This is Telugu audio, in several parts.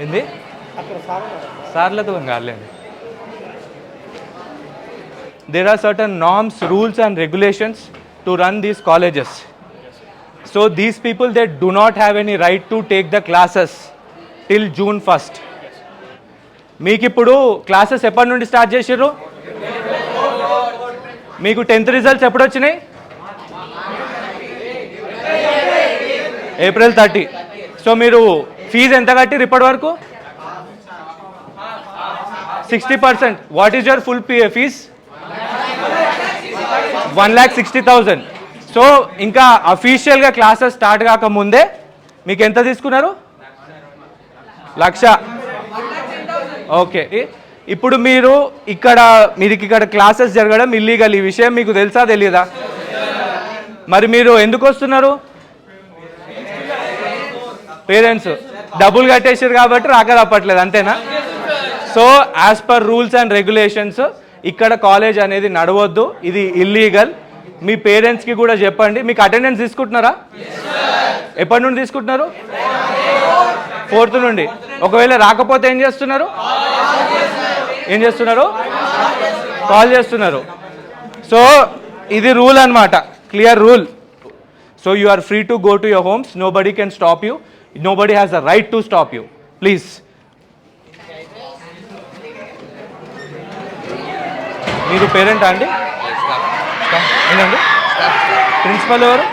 ఏంది సార్లతో కాదులేండి. There are certain norms, rules and regulations to run these colleges. So these people, they do not have any right to take the classes till June 1st. మీకు ఇప్పుడు క్లాసెస్ ఎప్పటి నుండి స్టార్ట్ చేసిర్రు? మీకు 10th రిజల్ట్స్ ఎప్పుడు వచ్చినాయి? April 30. సో మీరు ఫీజు ఎంత కట్టిరు ఇప్పటి వరకు? 60%. What is your full fees? 1,60,000. So ఇంకా అఫీషియల్గా క్లాసెస్ స్టార్ట్ కాకముందే మీకు ఎంత తీసుకున్నారు? 1,00,000. ఓకే, ఇప్పుడు మీరు ఇక్కడ క్లాసెస్ జరగడం ఇల్లీగల్. ఈ విషయం మీకు తెలుసా తెలియదా? మరి మీరు ఎందుకు వస్తున్నారు? పేరెంట్స్ డబ్బులు కట్టేసారు కాబట్టి రాక తప్పట్లేదు, అంతేనా? So as per rules and regulations ఇక్కడ కాలేజ్ అనేది నడవద్దు, ఇది ఇల్లీగల్. మీ పేరెంట్స్కి కూడా చెప్పండి. మీకు అటెండెన్స్ తీసుకుంటున్నారా? ఎప్పటి నుండి తీసుకుంటున్నారు? 4th నుండి. ఒకవేళ రాకపోతే ఏం చేస్తున్నారు? కాల్ చేస్తున్నారు. సో ఇది రూల్ అన్నమాట, clear rule. So you are free to go to your homes. Nobody can stop you. Nobody has the right to stop you. Please. మీరు పేరెంటా అండి? ఏంటండి? ప్రిన్సిపల్ ఎవరు?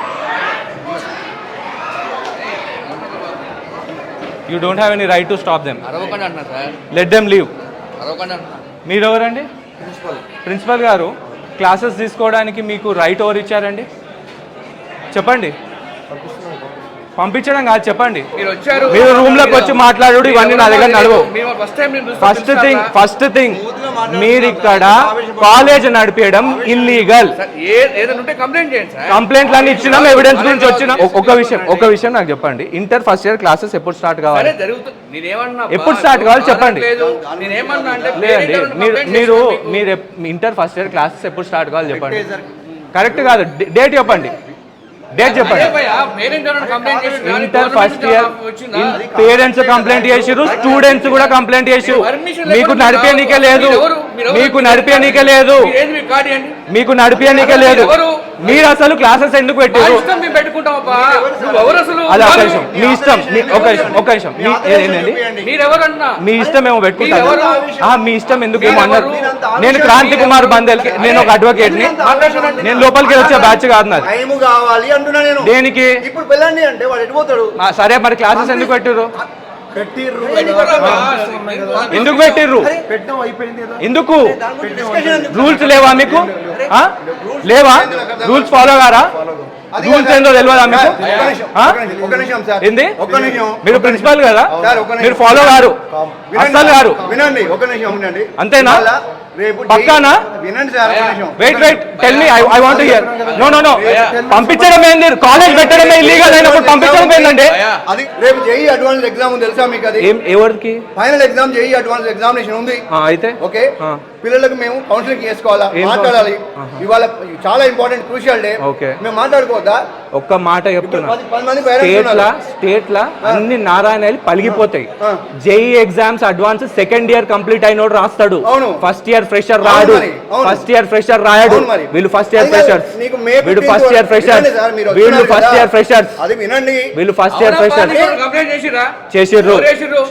You don't have any right to stop them. Let them leave. మీరు ఎవరండి? ప్రిన్సిపల్ గారు, క్లాసెస్ తీసుకోవడానికి మీకు రైట్ ఎవరు ఇచ్చారండి? చెప్పండి. పంపించడం కాదు, చెప్పండి. మీరు రూమ్ లోకి వచ్చి మాట్లాడు, ఇవన్నీ నా దగ్గర నడవవు. ఫస్ట్ థింగ్ మీరు ఇక్కడ కాలేజ్ నడిపేయడం ఇల్లీగల్. కంప్లైంట్లు అన్ని ఇచ్చినాం, ఎవిడెన్స్ గురించి వచ్చిన. ఒక విషయం నాకు చెప్పండి, ఇంటర్ ఫస్ట్ ఇయర్ క్లాసెస్ ఎప్పుడు స్టార్ట్ కావాలి? ఎప్పుడు స్టార్ట్ కావాలి చెప్పండి. లేదండి, మీరు ఇంటర్ ఫస్ట్ ఇయర్ క్లాసెస్ ఎప్పుడు స్టార్ట్ కావాలి చెప్పండి. కరెక్ట్ కాదు, డేట్ చెప్పండి. Inter first year parents complaint చేసిరు, స్టూడెంట్స్ కూడా కంప్లైంట్ చేసి. మీకు నడిపేనికే లేదు. మీరు అసలు క్లాసెస్ ఎందుకు పెట్టారు? అదే ఒక నిమిషం మీ ఇష్టం ఏమో పెట్టుకుంటారు. మీ ఇష్టం ఎందుకు ఏమో అన్నారు. నేను క్రాంతి కుమార్ బందెల్, నేను ఒక అడ్వకేట్ ని. నేను లోపలికి వచ్చే బ్యాచ్ కాదు నాది. దేనికి? సరే, మరి క్లాసెస్ ఎందుకు పెట్టారు? ఎందుకు పెట్టిర్రు? ఎందుకు? రూల్స్ లేవా మీకు? లేవా? రూల్స్ ఫాలో కారా? రూల్స్ ఏందో తెలియదా మీకు? ఏంది? మీరు ప్రిన్సిపల్ కదా, మీరు ఫాలో కారు, అస్సలు కారు. అంతేనా? పక్కానా? Wait tell me, I want to hear. No పంపించడం ఏంది? కాలేజ్ పెట్టడమే ఇల్లీగల్ అయినప్పుడు పంపించడం ఏంటండి? అది రేపు జేఈ అడ్వాన్స్ ఎగ్జామ్ తెలుసా మీకు? అది ఎవరికి? Final exam JEE advance examination ఉంది. అయితే ఓకే, పిల్లలకు మేము కౌన్సిలింగ్ చేసుకోవాలా, మాట్లాడాలి. ఇవాళ చాలా ఇంపార్టెంట్, క్రూషియల్ డే. మేము మాట్లాడుకోవద్దా? ఒక్క మాట చెప్తున్నా, స్టేట్ లా అన్ని నారాయణలు పలిగిపోతాయి. JEE exams advance second year complete అయినోడు రాస్తాడు, ఫస్ట్ ఇయర్ ఫ్రెషర్ రాడు. వీళ్ళు ఫస్ట్ ఇయర్ ఫ్రెషర్స్. చేసిర్రు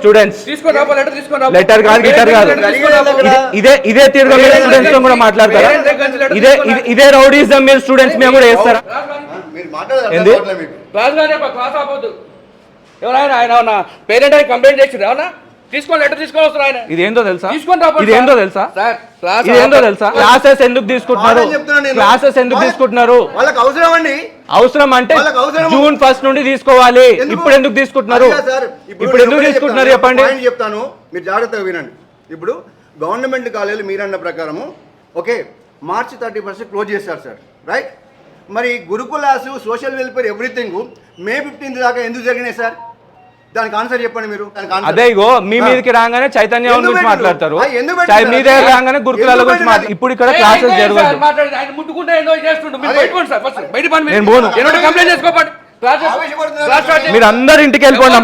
స్టూడెంట్స్. లెటర్ కాదు, గిటర్ కాదు. ఇదే తీరుగా మీరు స్టూడెంట్స్ తో కూడా మాట్లాడతారా? ఇదే రౌడీజం మీరు స్టూడెంట్స్ మేము కూడా చేస్తారా? ఏంది? ఎవరైనా ఆయన పేరెంట్ అని కంప్లైంట్ చేసి అవునా తీసుకొని లెటర్ తీసుకొని వస్తారు ఆయన. ఇదేందో తెలుసా? క్లాసెస్ ఎందుకు తీసుకుంటున్నారు? వాళ్ళకి అవసరం అండి. అవసరం అంటే జూన్ 1 నుండి తీసుకోవాలి. ఇప్పుడు ఎందుకు తీసుకుంటున్నారు? చెప్పండి. చెప్తాను, మీరు జాగ్రత్తగా వినండి. ఇప్పుడు గవర్నమెంట్ కాలేజీలు మీరన్న ప్రకారము ఓకే మార్చి 31 క్లోజ్ చేస్తారు సార్, రైట్? మరి gurukuls, social welfare, everything May 15 దాకా ఎందుకు జరిగినాయి సార్? దానికి ఆన్సర్ చెప్పండి మీరు. అదే ఇగో మీ మీదకి రాగానే చైతన్య గురించి మాట్లాడతారు, మీ దగ్గర రాగానే గురుకులాల గురించి మాట్లాడు. ఇప్పుడు ఇక్కడ క్లాసెస్ జరగదు. మీరు అందరు ఇంటికి వెళ్ళిపోండి.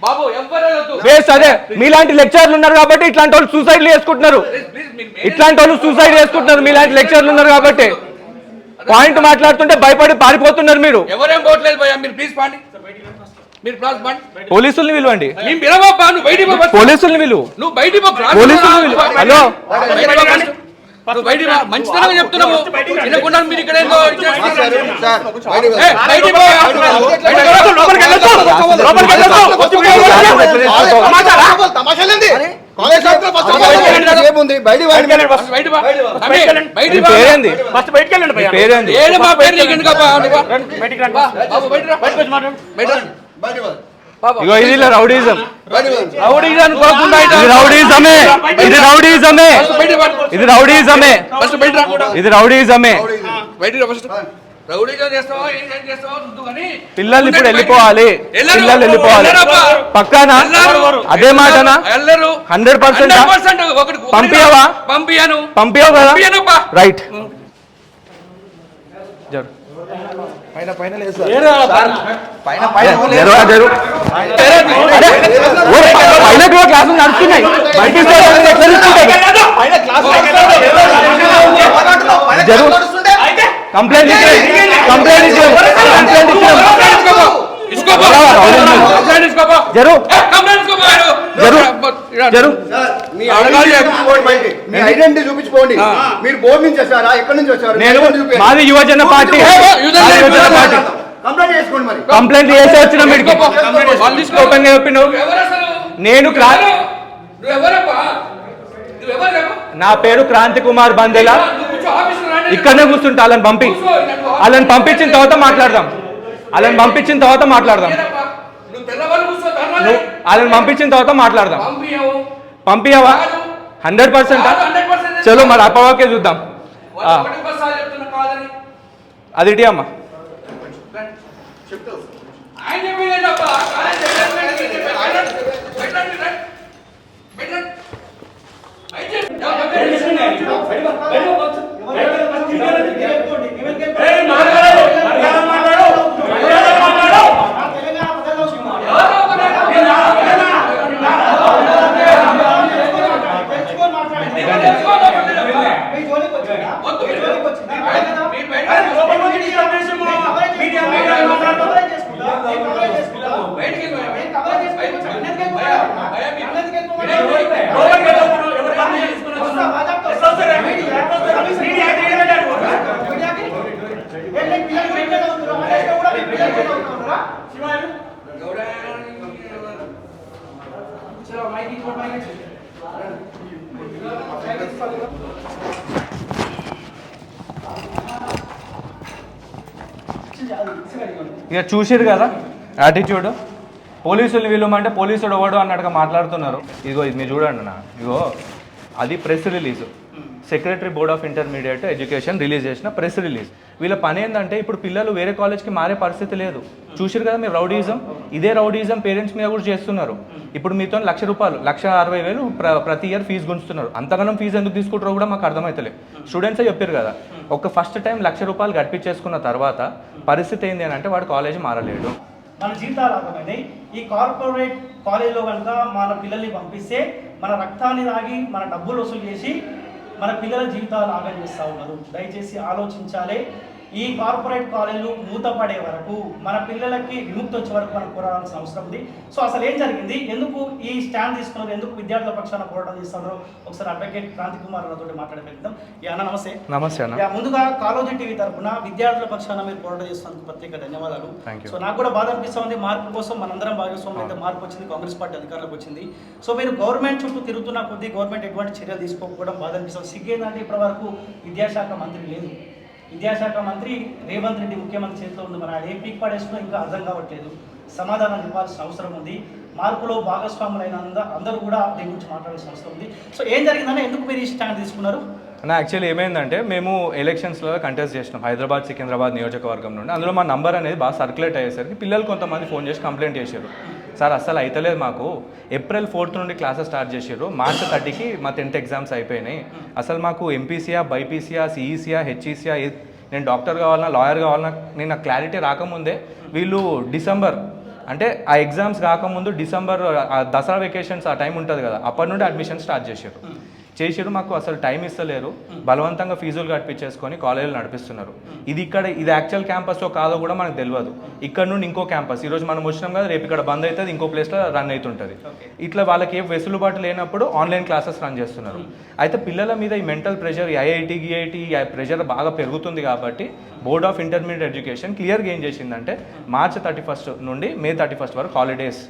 బాబు ఎవ్వరు వద్దు. వేస్ట్ అదే మీలాంటి లెక్చర్లు ఉన్నారు కాబట్టి ఇట్లాంటి వాళ్ళు సూసైడ్లు చేసుకుంటున్నారు. ఇట్లాంటి వాళ్ళు సూసైడ్ చేసుకుంటున్నారు మీలాంటి లెక్చర్లు ఉన్నారు కాబట్టి. పాయింట్ మాట్లాడుతుంటే భయపడి పారిపోతున్నారు మీరు. ఎవరేం పోవట్లేదు భయ్యా, మీరు ప్లీజ్ పాండి, మీరు ప్లీజ్ పాండి. పోలీసుల్ని పిలవండి. మేము పిలవబ్బా, నువ్వు బయటికి పో. పోలీసుల్ని పిలువు. నువ్వు బయటికి పో. పోలీసుల్ని పిలువు. హలో నువ్వు బయటికి పో. మంచితనంగా చెప్తున్నావు. వినకుండా మీరు ఇక్కడ ఏందో ఇగో ఇది రౌడీజం. రౌడీజం అనుకోకుండా ఇది రౌడీజమే. ఇది రౌడీజమే. ఇది రౌడీజమే. ఇది రౌడీజమే. పిల్లలు ఇప్పుడు వెళ్ళిపోవాలి. పిల్లలు వెళ్ళిపోవాలి పక్కానా? అదే మాటనా? 100% పంపియవా? పంపియవు కదా? రైట్. క్లాసులు నడుస్తున్నాయి. కంప్లైంట్ చూపించుకోండి. మీరు బోర్డు నుంచి వచ్చారా? ఎక్కడి నుంచి వచ్చారు? మాది యువజన పార్టీ. కంప్లైంట్ చేసుకోండి. మరి కంప్లైంట్ చేసి వచ్చిన మీరు ఓపెన్ గా చెప్పినావు. నేను నా పేరు క్రాంతి కుమార్ బందేలా. ఇక్కడనే కూర్చుంటా. వాళ్ళని పంపించిన తర్వాత మాట్లాడదాం. వాళ్ళని పంపించిన తర్వాత మాట్లాడదాం. వాళ్ళని పంపించిన తర్వాత మాట్లాడదాం. పంపియవా? 100%. చలో మరి అప్పవాకే చూద్దాం. అది ఇటీ అమ్మా. ఇక చూసిరు కదా యాటిట్యూడ్. పోలీసులు వీళ్ళమంటే పోలీసుడు ఎవడు అన్నట్టుగా మాట్లాడుతున్నారు. ఇగో ఇది మీరు చూడండి అన్న. ఇగో అది press release. Secretary board of intermediate education release చేసిన ప్రెస్ రిలీజ్. వీళ్ళ పని ఏంటంటే ఇప్పుడు పిల్లలు వేరే కాలేజ్కి మారే పరిస్థితి లేదు. చూసిరు కదా మీరు రౌడీజం. ఇదే రౌడీజం పేరెంట్స్ మీద కూడా చేస్తున్నారు. ఇప్పుడు మీతో ₹1,00,000 1,60,000 ప్రతి ఇయర్ ఫీజు గుంచుతున్నారు. అంతగానం ఫీజు ఎందుకు తీసుకుంటారో కూడా మాకు అర్థమవుతలేదు. స్టూడెంట్సే చెప్పారు కదా, ఒక ఫస్ట్ టైం ₹1,00,000 గడిపించేసుకున్న తర్వాత పరిస్థితి ఏంటి అని అంటే వాడు కాలేజీ మారలేడు. మన జీవితాలు ఆగమైనాయి. ఈ కార్పొరేట్ కాలేజీలో కనుక మన పిల్లల్ని పంపిస్తే మన రక్తాన్ని తాగి మన డబ్బులు వసూలు చేసి మన పిల్లల జీవితాలు ఆగం చేస్తూ ఉన్నారు. దయచేసి ఆలోచించాలి. ఈ కార్పొరేట్ కాలేజీలు మూతపడే వరకు మన పిల్లలకి విముక్తి వచ్చే వరకు మనం పోరాడాల్సిన అవసరం ఉంది. సో అసలు ఏం జరిగింది, ఎందుకు ఈ స్టాండ్ తీసుకున్నారు, ఎందుకు విద్యార్థుల పక్షాన పోరాటం చేస్తున్నారు, ఒకసారి అడ్వకేట్ క్రాంతి కుమార్ తోటి మాట్లాడగలుగుతాం. అన్న నమస్తే. నమస్తే అన్న. ముందుగా కాలోజీ టీవీ తరఫున విద్యార్థుల పక్షాన మీరు పోరాటం చేస్తున్నందుకు ప్రత్యేక ధన్యవాదాలు. సో నాకు కూడా బాధ అనిపిస్తుంది, మార్పు కోసం మనందరం భాగస్వామ్యం అయితే మార్పు వచ్చింది, కాంగ్రెస్ పార్టీ అధికారంలోకి వచ్చింది. సో మీరు గవర్నమెంట్ చుట్టూ తిరుగుతున్న కొద్దీ గవర్నమెంట్ ఎటువంటి చర్యలు తీసుకోకపోవడం బాధ అనిపిస్తుంది. సిగ్గేందంటే ఇప్పటి వరకు విద్యాశాఖ మంత్రి లేదు. విద్యాశాఖ మంత్రి రేవంత్ రెడ్డి ముఖ్యమంత్రి చేతిలో ఉంది. మరి ఆయన ఏ పీక్ పడేస్తున్నా ఇంకా అర్థం కావట్లేదు. సమాధానం ఇవ్వాల్సిన అవసరం ఉంది. మార్పులో భాగస్వాములైన అందరూ కూడా దీని గురించి మాట్లాడాల్సిన అవసరం ఉంది. సో ఏం జరిగిందని ఎందుకు మీరు ఈ స్టాండ్ తీసుకున్నారు? నా యాక్చువల్లీ ఏమైందంటే మేము ఎలక్షన్స్లో కంటెస్ట్ చేసినాం హైదరాబాద్ సికింద్రాబాద్ నియోజకవర్గం నుండి. అందులో మా నంబర్ అనేది బాగా సర్క్యులేట్ అయ్యేసరికి పిల్లలు కొంతమంది ఫోన్ చేసి కంప్లైంట్ చేశారు. సార్ అస్సలు అయితలేదు మాకు, April 4th నుండి క్లాసెస్ స్టార్ట్ చేసారు, March 30కి మా 10th ఎగ్జామ్స్ అయిపోయినాయి, అసలు మాకు ఎంపీసీయా బైపీసీయా సిఈసీయా హెచ్ఈసీయా నేను డాక్టర్ కావాలన్నా లాయర్ కావాలన్నా నేను నాకు క్లారిటీ రాకముందే వీళ్ళు అంటే ఆ ఎగ్జామ్స్ కాకముందు డిసెంబర్ దసరా వెకేషన్స్ ఆ టైం ఉంటుంది కదా, అప్పటి నుండి అడ్మిషన్ స్టార్ట్ చేసారు. మాకు అసలు టైం ఇస్తలేరు, బలవంతంగా ఫీజులు కట్టించేసుకొని కాలేజీలు నడిపిస్తున్నారు. ఇది యాక్చువల్ క్యాంపస్లో కాదో కూడా మనకు తెలియదు. ఇక్కడ నుండి ఇంకో క్యాంపస్, ఈరోజు మనం వచ్చినాం కదా, రేపు ఇక్కడ బంద్ అవుతుంది, ఇంకో ప్లేస్లో రన్ అవుతుంటుంది. ఇట్లా వాళ్ళకి ఏ వెసులుబాటు లేనప్పుడు ఆన్లైన్ క్లాసెస్ రన్ చేస్తున్నారు. అయితే పిల్లల మీద ఈ మెంటల్ ప్రెషర్, ఐఐటి ప్రెషర్ బాగా పెరుగుతుంది కాబట్టి బోర్డ్ ఆఫ్ ఇంటర్మీడియట్ ఎడ్యుకేషన్ క్లియర్గా ఏం చేసిందంటే March 31 నుండి May 31 వరకు హాలిడేస్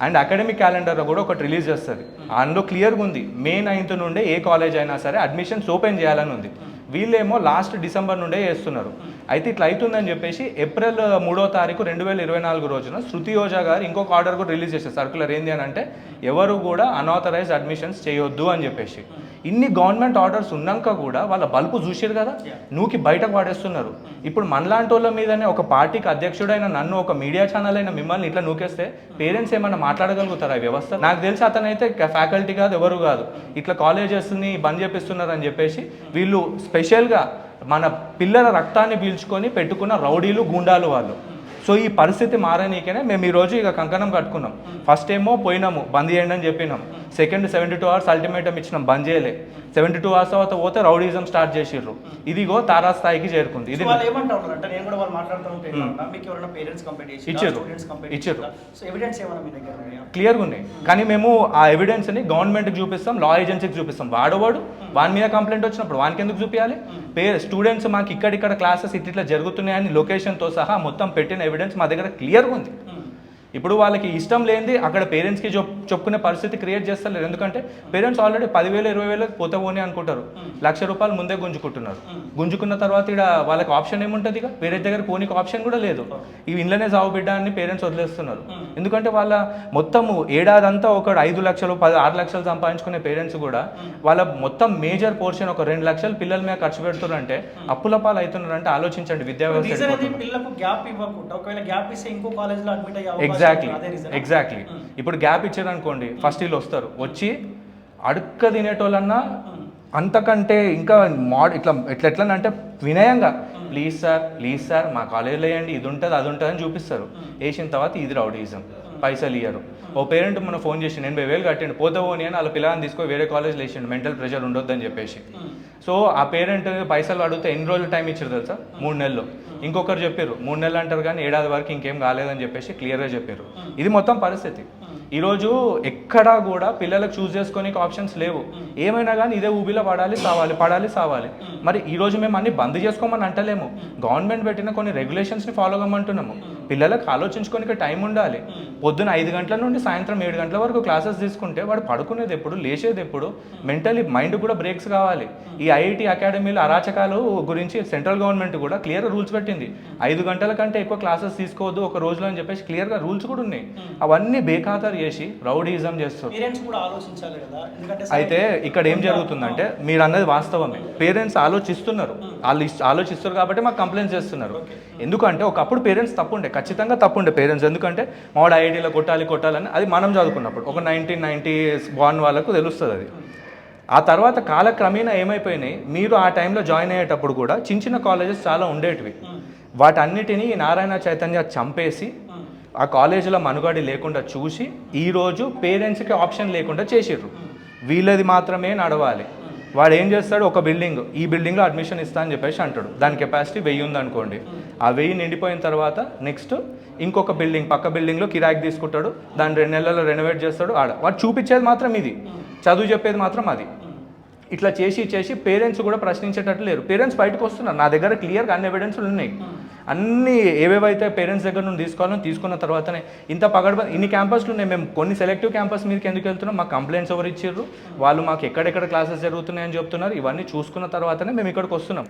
అండ్ అకాడమిక్ క్యాలెండర్లో కూడా ఒకటి రిలీజ్ చేస్తుంది. అందులో క్లియర్గా ఉంది May 9th నుండే ఏ కాలేజ్ అయినా సరే అడ్మిషన్స్ ఓపెన్ చేయాలని ఉంది. వీళ్ళేమో లాస్ట్ డిసెంబర్ నుండే చేస్తున్నారు. అయితే ఇట్లా అవుతుందని చెప్పేసి April 3వ తారీఖు 2024 రోజున శృతి ఓజా గారు ఇంకొక ఆర్డర్ కూడా రిలీజ్ చేశారు. సర్కులర్ ఏంది అని అంటే ఎవరు కూడా అన్ఆథరైజ్డ్ అడ్మిషన్స్ చేయొద్దు అని చెప్పేసి. ఇన్ని గవర్నమెంట్ ఆర్డర్స్ ఉన్నాక కూడా వాళ్ళ బల్పు చూసారు కదా, నూకి బయటకు పడేస్తున్నారు. ఇప్పుడు మనలాంటి వాళ్ళ మీదనే ఒక పార్టీకి అధ్యక్షుడైన నన్ను, ఒక మీడియా ఛానల్ అయిన మిమ్మల్ని ఇట్లా నూకేస్తే పేరెంట్స్ ఏమన్నా మాట్లాడగలుగుతారా? వ్యవస్థ నాకు తెలిసి అతనైతే ఫ్యాకల్టీ కాదు, ఎవరు కాదు. ఇట్లా కాలేజెస్ని బంద్ చేపిస్తున్నారు అని చెప్పేసి వీళ్ళు స్పెషల్గా మన పిల్లల రక్తాన్ని పీల్చుకొని పెట్టుకున్న రౌడీలు, గుండాలు వాళ్ళు. సో ఈ పరిస్థితి మారనీకనే మేము ఈరోజు ఇక కంకణం కట్టుకున్నాం. ఫస్ట్ ఏమో పోయినాము, బంద్ చేయండి అని చెప్పినాం. సెకండ్ 72 hours అల్టిమేటం ఇచ్చినాం, బంద్ చేయలే. 72 hours తర్వాత పోతే రౌడీజం స్టార్ట్ చేసిర్రు. ఇదిగో తారాస్థాయికి చేరుకుంది. ఇది ఇచ్చారు క్లియర్గా ఉన్నాయి. కానీ మేము ఆ ఎవిడెన్స్ని గవర్నమెంట్కి చూపిస్తాం, లా ఏజెన్సీకి చూపిస్తాం. వాడవాడు వాని మీద కంప్లైంట్ వచ్చినప్పుడు వానికి ఎందుకు చూపించాలి? స్టూడెంట్స్ మాకు ఇక్కడ క్లాసెస్ ఇట్లా జరుగుతున్నాయని లొకేషన్తో సహా మొత్తం పెట్టిన ఎవిడెన్స్ మా దగ్గర క్లియర్గా ఉంది. ఇప్పుడు వాళ్ళకి ఇష్టం లేనిది అక్కడ పేరెంట్స్కి చెప్పుకునే పరిస్థితి క్రియేట్ చేస్తలేరు. ఎందుకంటే పేరెంట్స్ ఆల్రెడీ 10,000 20,000 పోతే పోనీ అనుకుంటారు. ₹1,00,000 ముందే గుంజుకుంటున్నారు. గుంజుకున్న తర్వాత ఇక్కడ వాళ్ళకి ఆప్షన్ ఏముంటుంది? ఇక పేరెంట్ దగ్గర పోనీకి ఆప్షన్ కూడా లేదు. ఇవి ఇంట్లోనే సాగు బిడ్డ అని పేరెంట్స్ వదిలేస్తున్నారు. ఎందుకంటే వాళ్ళ మొత్తము ఏడాదంతా ఒక 5 లక్షలు 6 లక్షలు సంపాదించుకునే పేరెంట్స్ కూడా వాళ్ళ మొత్తం మేజర్ పోర్షన్ ఒక 2 లక్షలు పిల్లల మీద ఖర్చు పెడుతున్నారంటే, అప్పుల పాలు అవుతున్నారంటే ఆలోచించండి. విద్యా వ్యవస్థ ఎగ్జాక్ట్లీ ఇప్పుడు గ్యాప్ ఇచ్చారనుకోండి, ఫస్ట్ వీళ్ళు వస్తారు, వచ్చి అడుక్క తినేటోళ్ళన్నా అంతకంటే ఇంకా ఎట్లా అంటే వినయంగా ప్లీజ్ సార్ మా కాలేజీలో వేయండి, ఇది ఉంటుంది అది ఉంటుంది అని చూపిస్తారు. వేసిన తర్వాత ఇది రౌడీజం, పైసలు ఇయ్యరు. ఓ పేరెంట్ మన ఫోన్ చేసి 80,000 కట్టిండు, పోతే పోనీ అని వాళ్ళ పిల్లల్ని తీసుకొని వేరే కాలేజ్లో వేసిండు, మెంటల్ ప్రెషర్ ఉండొద్దని చెప్పేసి. సో ఆ పేరెంట్ పైసలు అడిగితే ఎన్ని రోజులు టైం ఇచ్చారు తెలుసా? 3 నెలలు. ఇంకొకరు చెప్పారు 3 నెలలు అంటారు కానీ ఏడాది వరకు ఇంకేం కాలేదని చెప్పేసి క్లియర్గా చెప్పారు. ఇది మొత్తం పరిస్థితి. ఈరోజు ఎక్కడా కూడా పిల్లలకు చూస్ చేసుకోనికి ఆప్షన్స్ లేవు. ఏమైనా కానీ ఇదే ఊబిలో పడాలి సావాలి. మరి ఈరోజు మేము అన్ని బంద్ చేసుకోమని అంటలేము. గవర్నమెంట్ పెట్టిన కొన్ని రెగ్యులేషన్స్ని ఫాలో అవ్వమంటున్నాము. పిల్లలకు ఆలోచించుకోనికి టైం ఉండాలి. పొద్దున 5 గంటల నుండి సాయంత్రం 7 గంటల వరకు క్లాసెస్ తీసుకుంటే వాడు పడుకునేది ఎప్పుడు, లేచేది ఎప్పుడు, మెంటలీ మైండ్ కూడా బ్రేక్స్ కావాలి. ఈ ఐఐటి అకాడమీల అరాచకాలు గురించి సెంట్రల్ గవర్నమెంట్ కూడా క్లియర్ రూల్స్ పెట్టింది. 5 గంటల కంటే ఎక్కువ క్లాసెస్ తీసుకోవద్దు ఒక రోజులో అని చెప్పేసి క్లియర్గా రూల్స్ కూడా ఉన్నాయి. అవన్నీ బేఖాతరు చేసి రౌడీజం చేస్తారు. అయితే ఇక్కడ ఏం జరుగుతుందంటే, మీరు అన్నది వాస్తవమే, పేరెంట్స్ ఆలోచిస్తారు కాబట్టి మాకు కంప్లైంట్స్ చేస్తున్నారు. ఎందుకంటే ఒకప్పుడు పేరెంట్స్ తప్పుండే, ఖచ్చితంగా తప్పుండే పేరెంట్స్. ఎందుకంటే మావాడు ఐఐటీలో కొట్టాలని అది మనం చదువుకున్నప్పుడు ఒక 1990s బార్న్ వాళ్ళకు తెలుస్తుంది అది. ఆ తర్వాత కాలక్రమేణా ఏమైపోయినాయి, మీరు ఆ టైంలో జాయిన్ అయ్యేటప్పుడు కూడా చిన్న కాలేజెస్ చాలా ఉండేటివి. వాటన్నిటినీ నారాయణ చైతన్య చంపేసి ఆ కాలేజీలో మనుగడ లేకుండా చూసి ఈరోజు పేరెంట్స్కి ఆప్షన్ లేకుండా చేసిర్రు. వీళ్ళది మాత్రమే నడవాలి. వాడు ఏం చేస్తాడు, ఒక బిల్డింగ్, ఈ బిల్డింగ్లో అడ్మిషన్ ఇస్తా అని చెప్పేసి అంటాడు. దాని కెపాసిటీ 1000 ఉందనుకోండి. ఆ 1000 నిండిపోయిన తర్వాత నెక్స్ట్ ఇంకొక బిల్డింగ్, పక్క బిల్డింగ్లో కిరాయికి తీసుకుంటాడు. దాన్ని 2 నెలల్లో రెనోవేట్ చేస్తాడు. వాడు చూపించేది మాత్రం ఇది, చదువు చెప్పేది మాత్రం అది. ఇట్లా చేసి పేరెంట్స్ కూడా ప్రశ్నించేటట్టు లేరు. పేరెంట్స్ బయటకు వస్తున్నారు. నా దగ్గర క్లియర్గా అన్ని ఎవిడెన్స్లు ఉన్నాయి. అన్నీ ఏవేవైతే పేరెంట్స్ దగ్గర నుండి తీసుకోవాలని తీసుకున్న తర్వాతనే ఇంత ఇన్ని క్యాంపస్లు ఉన్నాయి. మేము కొన్ని సెలెక్టివ్ క్యాంపస్ మీదకి ఎందుకు వెళ్తున్నాం, మాకు కంప్లైంట్స్ ఎవరు ఇచ్చారు, వాళ్ళు మాకు ఎక్కడెక్కడ క్లాసెస్ జరుగుతున్నాయని చెప్తున్నారు. ఇవన్నీ చూసుకున్న తర్వాతనే మేము ఇక్కడికి వస్తున్నాం.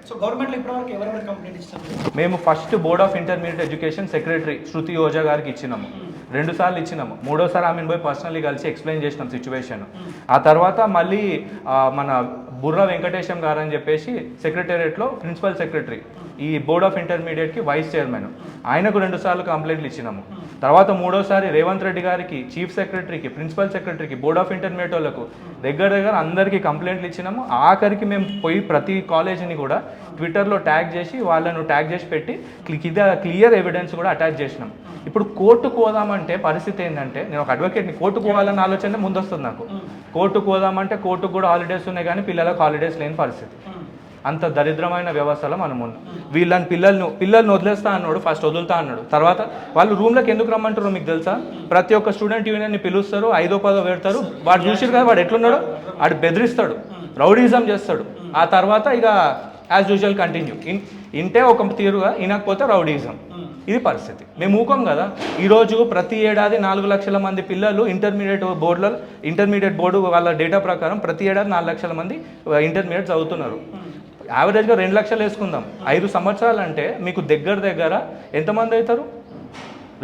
మేము first board of intermediate education secretary Shruti Ojha గారికి ఇచ్చినాము. 2 సార్లు ఇచ్చినాము. 3వ సారి ఆమెను పోయి పర్సనల్లీ కలిసి ఎక్స్ప్లెయిన్ చేసినాం సిచ్యువేషన్. ఆ తర్వాత మళ్ళీ మన బుర్రా వెంకటేశం గారు అని చెప్పేసి సెక్రటేరియట్లో ప్రిన్సిపల్ సెక్రటరీ, ఈ బోర్డ్ ఆఫ్ ఇంటర్మీడియట్కి వైస్ చైర్మన్. ఆయనకు 2 సార్లు కంప్లైంట్లు ఇచ్చినాము. తర్వాత 3వసారి రేవంత్ రెడ్డి గారికి, చీఫ్ సెక్రటరీకి, ప్రిన్సిపల్ సెక్రటరీకి, బోర్డ్ ఆఫ్ ఇంటర్మీడియట్ వాళ్ళకు దగ్గర అందరికీ కంప్లైంట్లు ఇచ్చినాము. ఆఖరికి మేము పోయి ప్రతి కాలేజీని కూడా ట్విట్టర్లో ట్యాగ్ చేసి వాళ్ళను ట్యాగ్ చేసి పెట్టి క్లియర్ ఎవిడెన్స్ కూడా అటాచ్ చేసినాం. ఇప్పుడు కోర్టుకు పోదామంటే పరిస్థితి ఏంటంటే, నేను ఒక అడ్వకేట్ని, కోర్టుకు పోవాలన్న ఆలోచన ముందు వస్తుంది నాకు. కోర్టుకు పోదామంటే కోర్టుకు కూడా హాలిడేస్ ఉన్నాయి కానీ పిల్లలకు హాలిడేస్ లేని పరిస్థితి. అంత దరిద్రమైన వ్యవస్థలో మనం ఉన్నాం. వీళ్ళని పిల్లల్ని వదిలేస్తా అన్నాడు, ఫస్ట్ వదులుతా అన్నాడు. తర్వాత వాళ్ళు రూమ్లోకి ఎందుకు రమ్మంటారు మీకు తెలుసా? ప్రతి ఒక్క స్టూడెంట్ యూనియన్ని పిలుస్తారు, 5వ 10వ పెడతారు. వాడు చూసిరు కదా వాడు ఎట్లున్నాడు, వాడు బెదిరిస్తాడు, రౌడీజం చేస్తాడు. ఆ తర్వాత ఇక యాజ్ యూజువల్ కంటిన్యూ. ఇంటే ఒక తీరుగా, వినకపోతే రౌడీజం. ఇది పరిస్థితి. మేము ఊకం కదా. ఈరోజు ప్రతి ఏడాది 4 లక్షల మంది పిల్లలు ఇంటర్మీడియట్ బోర్డు వాళ్ళ డేటా ప్రకారం ప్రతి ఏడాది 4 లక్షల మంది ఇంటర్మీడియట్ చదువుతున్నారు. యావరేజ్గా 2 లక్షలు వేసుకుందాం. 5 సంవత్సరాలు అంటే మీకు దగ్గర ఎంతమంది అవుతారు?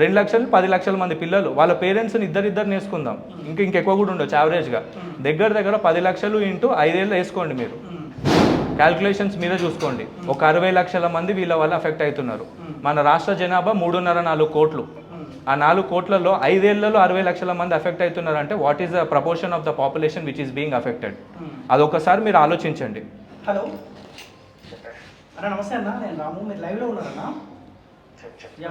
2 లక్షలు 10 లక్షల మంది పిల్లలు. వాళ్ళ పేరెంట్స్ని ఇద్దరు వేసుకుందాం, ఇంకెక్కువ కూడా ఉండొచ్చు. యావరేజ్గా దగ్గర 10 లక్షలు ఇంటూ 5 ఏళ్ళు వేసుకోండి. మీరు క్యాల్కులేషన్స్ మీరే చూసుకోండి. ఒక 60 లక్షల మంది వీళ్ళ వల్ల అఫెక్ట్ అవుతున్నారు. మన రాష్ట్ర జనాభా 3.5-4 కోట్లు. ఆ 4 కోట్లలో 5 ఏళ్లలో 60 లక్షల మంది అఫెక్ట్ అవుతున్నారు అంటే what is the proportion of the population which is being affected? అదొకసారి మీరు ఆలోచించండి. హలో అన్న, నమస్తే అన్న. నేను రాము, మీరు లైవ్లో ఉన్నారన్నా?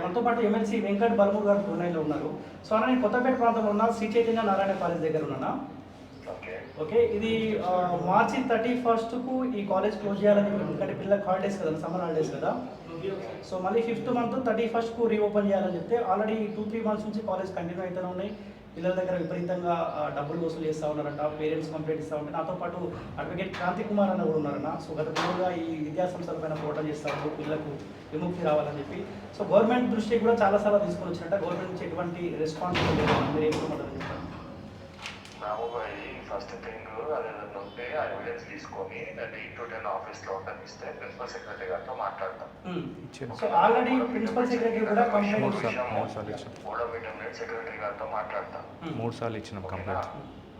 మనతో పాటు ఎమ్మెల్సీ వెంకట్ బలము గారు పూర్ణైలో ఉన్నారు. సో అన్న, నేను కొత్తపేట ప్రాంతంలో ఉన్నా, శ్రీ చైతన్య నారాయణ కాలేజ్ దగ్గర ఉన్నానా? ఓకే, ఇది మార్చి 31కు ఈ కాలేజ్ క్లోజ్ చేయాలని, ఎందుకంటే పిల్లలకు హాలిడేస్ కదా, సమ్మర్ హాలిడేస్ కదా. సో మళ్ళీ 5th మంత్ 31కు రీఓపెన్ చేయాలని చెప్తే ఆల్రెడీ 2-3 మంత్స్ నుంచి కాలేజ్ కంటిన్యూ అవుతూనే ఉన్నాయి. పిల్లల దగ్గర విపరీతంగా డబ్బులు వసూలు చేస్తూ ఉన్నారంట, పేరెంట్స్ కంప్లైంట్ ఇస్తూ ఉంటే. నాతో పాటు అడ్వకేట్ క్రాంతి కుమార్ అన్న కూడా ఉన్నారన్న. సో గత రోజుగా ఈ విద్యా సంస్థల పైన పోరాటం చేస్తూ ఉన్నారు, పిల్లలకు విముక్తి రావాలని చెప్పి. సో గవర్నమెంట్ దృష్టికి కూడా చాలాసార్లు తీసుకొని వచ్చినట్ట, గవర్నమెంట్ నుంచి ఎటువంటి రెస్పాన్సిబిలిటీ లేదు. మీరు ఏమంటారు చెప్పండి? ఫస్ట్ థింగ్ అదేదన్నా ఉంటే ఆ ఎవిడెన్స్ తీసుకొని 8-10 ఆఫీస్లో ఇస్తే ప్రిన్సిపల్ సెక్రటరీ గారితో మాట్లాడతాం. సో ఆల్రెడీ ప్రిన్సిపల్ సెక్రటరీ కూడా complaint board of intermediate secretary గారితో మాట్లాడతాం. 3 సార్లు ఇచ్చినాం కంప్లైంట్.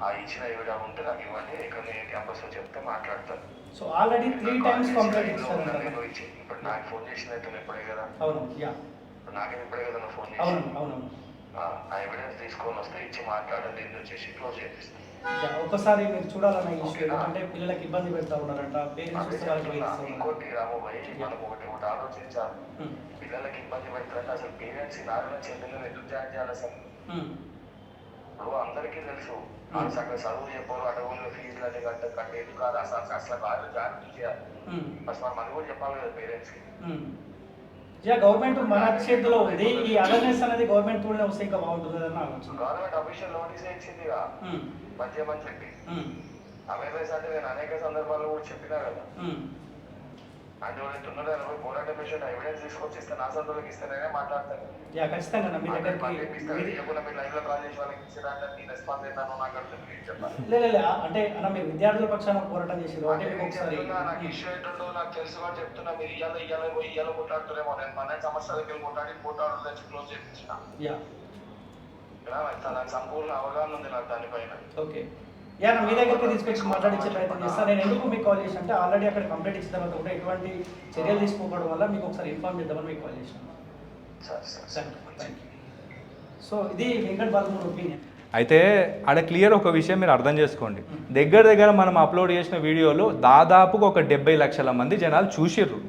ఆ ఇచ్చిన ఎవిడెన్స్ ఉంటే నాకు ఇవ్వండి, ఇక్కడ ఏ క్యాంపస్లో చెప్తే మాట్లాడతాను. సో ఆల్రెడీ 3 times కంప్లైంట్ ఇచ్చారు. ఇప్పుడు నాకు ఫోన్ చేసిన అయితే ఇప్పుడే కదా. అవును, ఇప్పుడు నాకేం ఇప్పుడే కదా ఫోన్ చేసి. అవును. ఆ ఎవిడెన్స్ తీసుకొని వస్తే ఇచ్చి మాట్లాడండి, వచ్చేసి క్లోజ్ చేపిస్తాను. ఒకసారి మీరు చూడాలన్న ఇష్యూ, అంటే పిల్లలకి ఇబ్బంది పెడతా ఉన్నారంట, పేరెంట్స్ ఇంకోటి రాముభాయ్, మనం ఒకటి ఆలోచించాలి. పిల్లలకి ఇబ్బంది పెడతారంటే అసలు పేరెంట్స్ నారాయణ చెల్లెలను ఎందుకు జాయిన్ చేయాలి అసలు? ఇప్పుడు అందరికీ తెలుసు సగం చదువు చెప్పారు, అడవులు ఫీజులు అన్ని కట్టేది కాదు. అసలు వాళ్ళు జాయిన్ చేయాలి. ఫస్ట్ మనం కూడా చెప్పాలి కదా పేరెంట్స్ కి. గవర్నమెంట్ మన చేతిలో ఉంది. ఈ అవేర్నెస్ అనేది గవర్నమెంట్ తోనే వస్తే ఇంకా బాగుంటుంది అని ఆలోచన. గవర్నమెంట్ అఫీషియల్ నోటీస్ ఇచ్చింది మంచి చెప్పి. అవేర్నెస్ అంటే నేను అనేక సందర్భాల్లో కూడా చెప్పినా కదా. అంటే వాళ్ళు తొందరగా పోరాటం విషయం ఎవిడెన్స్ తీసుకొచ్చి ఇస్తే నా సందులోకి ఇస్తేనే మాట్లాడతాను. ఖచ్చితంగా మీ దగ్గర అంటే అన్న మీరు విద్యార్థుల పక్షాన పోరాటం చేసేది అంటే ఒకసారి నాకు ఇష్యూ ఏంటో నాకు తెలుసు అని చెప్తున్నా. మీరు ఇయ్యాల కొట్టాడుతున్నారేమో. నేను 12 సంవత్సరాలకి కొట్టాడు క్లోజ్ చేయించిన. నాకు సంపూర్ణ అవగాహన ఉంది నాకు దానిపైన. ఓకే, మీ దగ్గరికి తీసుకొచ్చి మాట్లాడించే ప్రయత్నం చేస్తాను. నేను ఎందుకు మీకు కాల్ చేసి అంటే ఆల్రెడీ అక్కడ కంప్లైంట్ ఇచ్చిన తర్వాత కూడా ఎటువంటి చర్యలు తీసుకోవడం వల్ల మీకు ఒకసారి ఇన్ఫార్మ్ చేద్దామని మీకు కాల్ చేశాను. సో ఇది వెంకట్ బాలమూరి ఒపీనియన్. అయితే ఆడ క్లియర్ ఒక విషయం మీరు అర్థం చేసుకోండి. దగ్గర మనం అప్లోడ్ చేసిన వీడియోలు దాదాపుగా ఒక 70 లక్షల మంది జనాలు చూసిర్రు.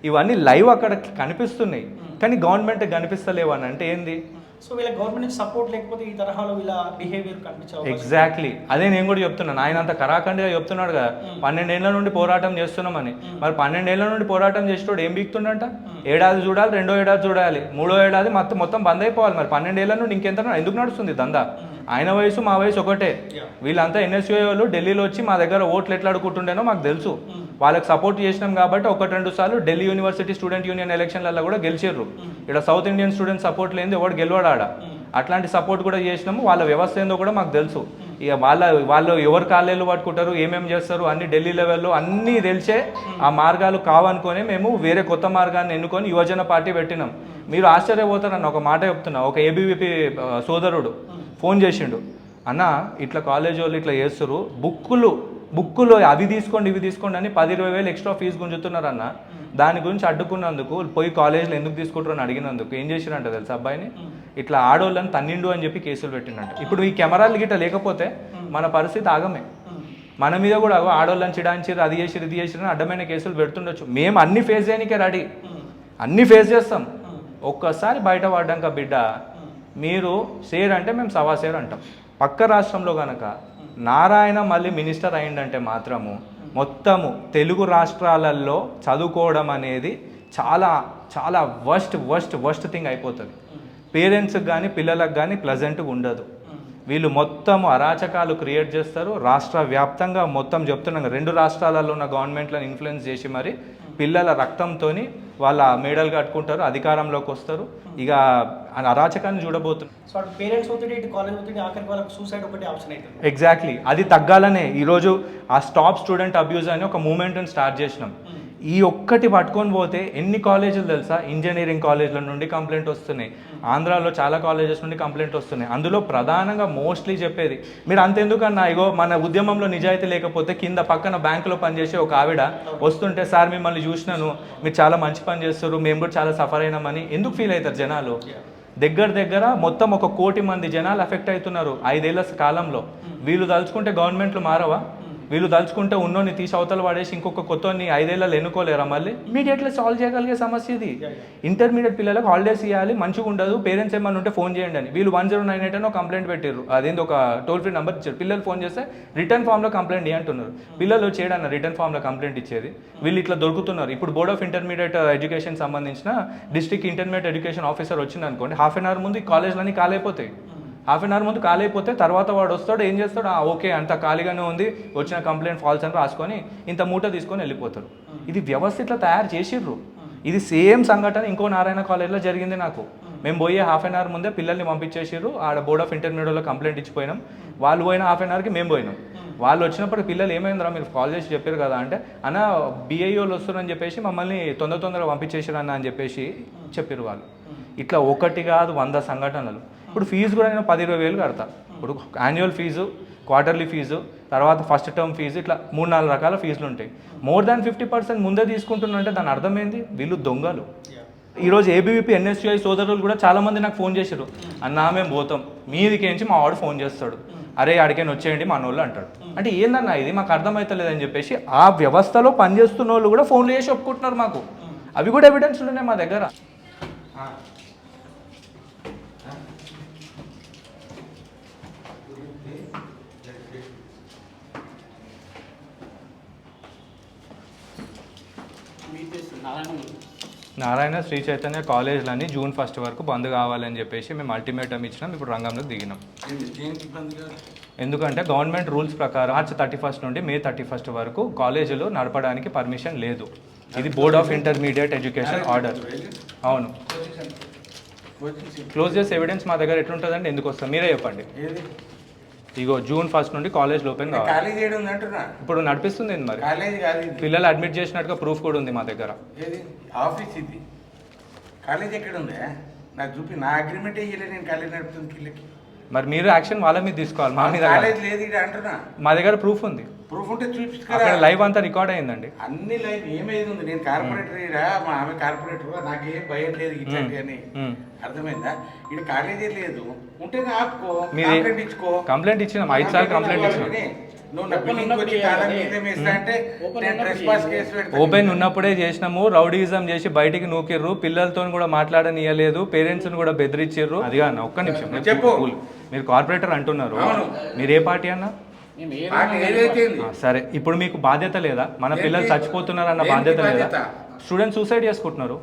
ఇవన్నీ లైవ్ అక్కడ కనిపిస్తున్నాయి, కానీ గవర్నమెంట్ కనిపిస్తలేవు అని అంటే ఏంది? సో వీళ్ళ గవర్నమెంట్ సపోర్ట్ లేకపోతే ఈ తరహాలో వీళ్ళ బిహేవియర్ కనిపించవచ్చు. ఎగ్జాక్ట్లీ అదే నేను కూడా చెప్తున్నాను. ఆయన అంత కరాఖండిగా చెప్తున్నాడు కదా 12 ఏళ్ల నుండి పోరాటం చేస్తున్నామని. మరి 12 ఏళ్ల నుండి పోరాటం చేసేటోడు ఏం బీక్తుండంట? ఏడాది చూడాలి, 2వ ఏడాది చూడాలి, 3వ ఏడాది మొత్తం బంద్ అయిపోవాలి. మరి 12 ఏళ్ల నుండి ఇంకెంత ఎందుకు నడుస్తుంది దందా? ఆయన వయసు మా వయసు ఒకటే. వీళ్ళంతా ఎన్ఎస్యూఐ వాళ్ళు ఢిల్లీలో వచ్చి మా దగ్గర ఓట్లు ఎట్లా అడుగుతుంటేనో మాకు తెలుసు. వాళ్ళకి సపోర్ట్ చేసినాం కాబట్టి 1-2 సార్లు ఢిల్లీ యూనివర్సిటీ స్టూడెంట్ యూనియన్ ఎలక్షన్లలో కూడా గెలిచారు. ఇక్కడ సౌత్ ఇండియన్ స్టూడెంట్ సపోర్ట్ లేనిది ఎవడు గెలవాడు ఆడ. అట్లాంటి సపోర్ట్ కూడా చేసినాము. వాళ్ళ వ్యవస్థ ఏందో కూడా మాకు తెలుసు. ఇక వాళ్ళు ఎవరు కాలేళ్ళు పట్టుకుంటారు, ఏమేమి చేస్తారు అన్ని ఢిల్లీ లెవెల్లో అన్నీ తెలిసే ఆ మార్గాలు కావనుకొని మేము వేరే కొత్త మార్గాన్ని ఎన్నుకొని యువజన పార్టీ పెట్టినాం. మీరు ఆశ్చర్యపోతారన్న ఒక మాట చెప్తున్నా. ఒక ఏబీవీపీ సోదరుడు ఫోన్ చేసిండు, అన్న ఇట్లా కాలేజ్ వాళ్ళు ఇట్లా చేస్తారు, బుక్కులు బుక్కులో అవి తీసుకోండి ఇవి తీసుకోండి అని 10-20 వేలు ఎక్స్ట్రా ఫీజు గుంజుతున్నారన్న. దాని గురించి అడ్డుకున్నందుకు పోయి కాలేజ్లో ఎందుకు తీసుకుంటారని అడిగినందుకు ఏం చేసిరంట తెలుసా అబ్బాయిని, ఇట్లా ఆడోళ్ళని తన్నిండు అని చెప్పి కేసులు పెట్టిండంట. ఇప్పుడు ఈ కెమెరాలు గిట్ట లేకపోతే మన పరిస్థితి ఆగమే. మన మీద కూడా ఆడోళ్ళని చిడాంచిరు, అది చేసిరు ఇది చేసిరు అడ్డమైన కేసులు పెడుతుండొచ్చు. మేము అన్ని ఫేస్ చేయడానికే రెడీ, అన్ని ఫేస్ చేస్తాం. ఒక్కసారి బయట పడ్డాక బిడ్డ మీరు షేర్ అంటే మేము సవా షేర్ అంటాం. పక్క రాష్ట్రంలో కనుక నారాయణ మళ్ళీ మినిస్టర్ అయిందంటే మాత్రము మొత్తము తెలుగు రాష్ట్రాలలో చదువుకోవడం అనేది చాలా చాలా వర్స్ట్ థింగ్ అయిపోతుంది. పేరెంట్స్కి కానీ పిల్లలకు కానీ ప్లెజెంట్గా ఉండదు. వీళ్ళు మొత్తం అరాచకాలు క్రియేట్ చేస్తారు. రాష్ట్ర వ్యాప్తంగా మొత్తం చెప్తున్నాం, 2 రాష్ట్రాలలో ఉన్న గవర్నమెంట్లను ఇన్ఫ్లుయెన్స్ చేసి మరి పిల్లల రక్తంతో వాళ్ళ మేడలు కట్టుకుంటారు, అధికారంలోకి వస్తారు. ఇక అరాచకాన్ని చూడబోతున్నారు. సో పేరెంట్స్ ఒత్తిడి, ఇటు కాలేజ్ ఒత్తిడి, ఆఖరికి వాళ్ళకి సూసైడ్ ఒకటి ఆప్షన్ అవుతుంది. ఎగ్జాక్ట్లీ, అది తగ్గాలనే ఈరోజు ఆ స్టాప్ స్టూడెంట్ అబ్యూజ్ అని ఒక మూమెంట్ని స్టార్ట్ చేసినాం. ఈ ఒక్కటి పట్టుకొని పోతే ఎన్ని కాలేజీలు తెలుసా, ఇంజనీరింగ్ కాలేజ్ల నుండి కంప్లైంట్ వస్తున్నాయి, ఆంధ్రాలో చాలా కాలేజెస్ నుండి కంప్లైంట్ వస్తున్నాయి. అందులో ప్రధానంగా మోస్ట్లీ చెప్పేది, మీరు అంతెందుకన్నా ఇగో మన ఉద్యమంలో నిజాయితీ లేకపోతే కింద పక్కన బ్యాంకులో పనిచేసే ఒక ఆవిడ వస్తుంటే, సార్ మిమ్మల్ని చూసినాను మీరు చాలా మంచి పని చేస్తారు, మేము కూడా చాలా సఫర్ అయినామని ఎందుకు ఫీల్ అవుతారు జనాలు? దగ్గర మొత్తం 1 కోటి మంది జనాలు ఎఫెక్ట్ అవుతున్నారు 5 ఏళ్ల కాలంలో. వీళ్ళు తలుచుకుంటే గవర్నమెంట్లు మారవా? వీళ్ళు తలుచుకుంటే ఉన్నోని తీసి అవతల పడేసి ఇంకొక కొత్తని 5 ఏళ్ళలో ఎన్నుకోలేరా? మళ్ళీ ఇమీడియట్లీ సాల్వ్ చేయగలిగే సమస్య ఇది. ఇంటర్మీడియట్ పిల్లలకు హాలిడేస్ ఇవ్వాలి, మంచిగా ఉండదు, పేరెంట్స్ ఏమన్నా ఉంటే ఫోన్ చేయండి అని. వీళ్ళు 1098 అని ఒక కంప్లైంట్ పెట్టారు, అదేంటి ఒక టోల్ ఫ్రీ నెంబర్ ఇచ్చారు. పిల్లలు ఫోన్ చేస్తే రిటర్న్ ఫామ్లో కంప్లైంట్ ఇవ్వంటున్నారు. పిల్లలు చేయడన్న రిటర్న్ ఫామ్లో కంప్లైంట్ ఇచ్చేది. వీళ్ళు ఇట్లా దొరుకుతున్నారు. ఇప్పుడు బోర్డ్ ఆఫ్ ఇంటర్మీడియట్ ఎడ్యుకేషన్ సంబంధించిన డిస్ట్రిక్ట్ ఇంటర్మీడియట్ ఎడ్యుకేషన్ ఆఫీసర్ వచ్చింది అనుకోండి, హాఫ్ అన్ అవర్ ముందు ఈ కాలేజ్లన్నీ కాలైపోతాయి. హాఫ్ అన్ అవర్ ముందు ఖాళీ అయిపోతే తర్వాత వాడు వస్తాడు, ఏం చేస్తాడు, ఓకే అంత ఖాళీగానే ఉంది, వచ్చిన కంప్లైంట్ ఫాల్స్ అని రాసుకొని ఇంత మూట తీసుకొని వెళ్ళిపోతారు. ఇది వ్యవస్థ ఇట్లా తయారు చేసిర్రు. ఇది సేమ్ సంఘటన ఇంకో నారాయణ కాలేజ్లో జరిగింది నాకు. మేము పోయే హాఫ్ అన్ అవర్ ముందే పిల్లల్ని పంపించేసారు. ఆడ బోర్డ్ ఆఫ్ ఇంటర్మీడియట్లో కంప్లైంట్ ఇచ్చిపోయినాం. వాళ్ళు పోయిన హాఫ్ అన్ అవర్కి మేము పోయినాం. వాళ్ళు వచ్చినప్పుడు పిల్లలు ఏమైందిరా మీరు కాల్ చేసి చెప్పారు కదా అంటే, అన్న BIOలు వస్తున్నారని చెప్పేసి మమ్మల్ని తొందరగా పంపించేసారు అన్న అని చెప్పేసి చెప్పారు వాళ్ళు. ఇట్లా ఒకటి కాదు 100 సంఘటనలు. ఇప్పుడు ఫీజు కూడా నేను 10-20 వేలు కడతా. ఇప్పుడు యాన్యువల్ ఫీజు, క్వార్టర్లీ ఫీజు, తర్వాత ఫస్ట్ టర్మ్ ఫీజు, ఇట్లా 3-4 రకాల ఫీజులు ఉంటాయి. మోర్ దాన్ 50% ముందే తీసుకుంటున్నారంటే దాని అర్థమైంది వీళ్ళు దొంగలు. ఈరోజు ABVP NSUI సోదరులు కూడా చాలామంది నాకు ఫోన్ చేశారు, అన్నా మేము పోతాం, మీదికేంచి మా వాడు ఫోన్ చేస్తాడు, అరే అడిగేని వచ్చేయండి మన వాళ్ళు అంటాడు. అంటే ఏందన్నా ఇది మాకు అర్థమవుతలేదని చెప్పేసి ఆ వ్యవస్థలో పనిచేస్తున్న వాళ్ళు కూడా ఫోన్లు చేసి ఒప్పుకుంటున్నారు మాకు. అవి కూడా ఎవిడెన్స్లు ఉన్నాయి మా దగ్గర. నారాయణ శ్రీ చైతన్య కాలేజ్లని June 1 వరకు బంద్ కావాలని చెప్పేసి మేము అల్టిమేటం ఇచ్చినాం. ఇప్పుడు రంగంలోకి దిగినాం. ఎందుకంటే గవర్నమెంట్ రూల్స్ ప్రకారం March 31 నుండి May 31 వరకు కాలేజీలు నడపడానికి పర్మిషన్ లేదు. ఇది board of intermediate education order. అవును, క్లోజ్ చేసే ఎవిడెన్స్ మా దగ్గర ఎట్లుంటుందండి? ఎందుకు వస్తాం మీరే చెప్పండి. ఇగో June 1 నుండి కాలేజ్ ఓపెన్ కావాలి. ఇప్పుడు నడిపిస్తుంది మరి, పిల్లలు అడ్మిట్ చేసినట్టుగా ప్రూఫ్ కూడా ఉంది మా దగ్గర. ఆఫీస్ ఇది, కాలేజ్ ఎక్కడ ఉంది నాకు చూపి, నా అగ్రిమెంట్ ఇయ్యలే నేను కాలేజ్ నడుపుతుంది పిల్లకి. మరి మీరు యాక్షన్ వాళ్ళ మీద తీసుకోవాలి, మా మీద కాలేజ్ లేదు ఇక్కడ అంటున్నా. మా దగ్గర ప్రూఫ్ ఉంది, ప్రూఫ్ ఉంటే చూపించుకోవాలి. లైవ్ అంతా రికార్డ్ అయిందండి. అన్ని లైవ్ ఏమైంది ఉంది. నేను కార్పొరేటర్, మా ఆమె కార్పొరేటర్, నాకేం భయం లేదు ఇట్లాంటి అని. అర్థమైందా? ఇక్కడ కాలేజీ లేదు, ఉంటే ఆపుకో, కంప్లైంట్ ఇచ్చుకో. కంప్లైంట్ ఇచ్చినాం, 5 సార్లు కంప్లైంట్ ఇచ్చినాం. ఓపెన్ ఉన్నప్పుడే చేసినాము, రౌడీజం చేసి బయటికి నూకిర్రు, పిల్లలతో కూడా మాట్లాడనియలేదు, పేరెంట్స్ కూడా బెదిరించారు. అది కాదు, ఒక్క నిమిషం చెప్పు. మీరు కార్పొరేటర్ అంటున్నారు, మీరు ఏ పార్టీ అన్నా? సరే, ఇప్పుడు మీకు బాధ్యత లేదా? మన పిల్లలు చచ్చిపోతున్నారు అన్న బాధ్యత లేదా? స్టూడెంట్స్ సూసైడ్ చేసుకుంటున్నారు,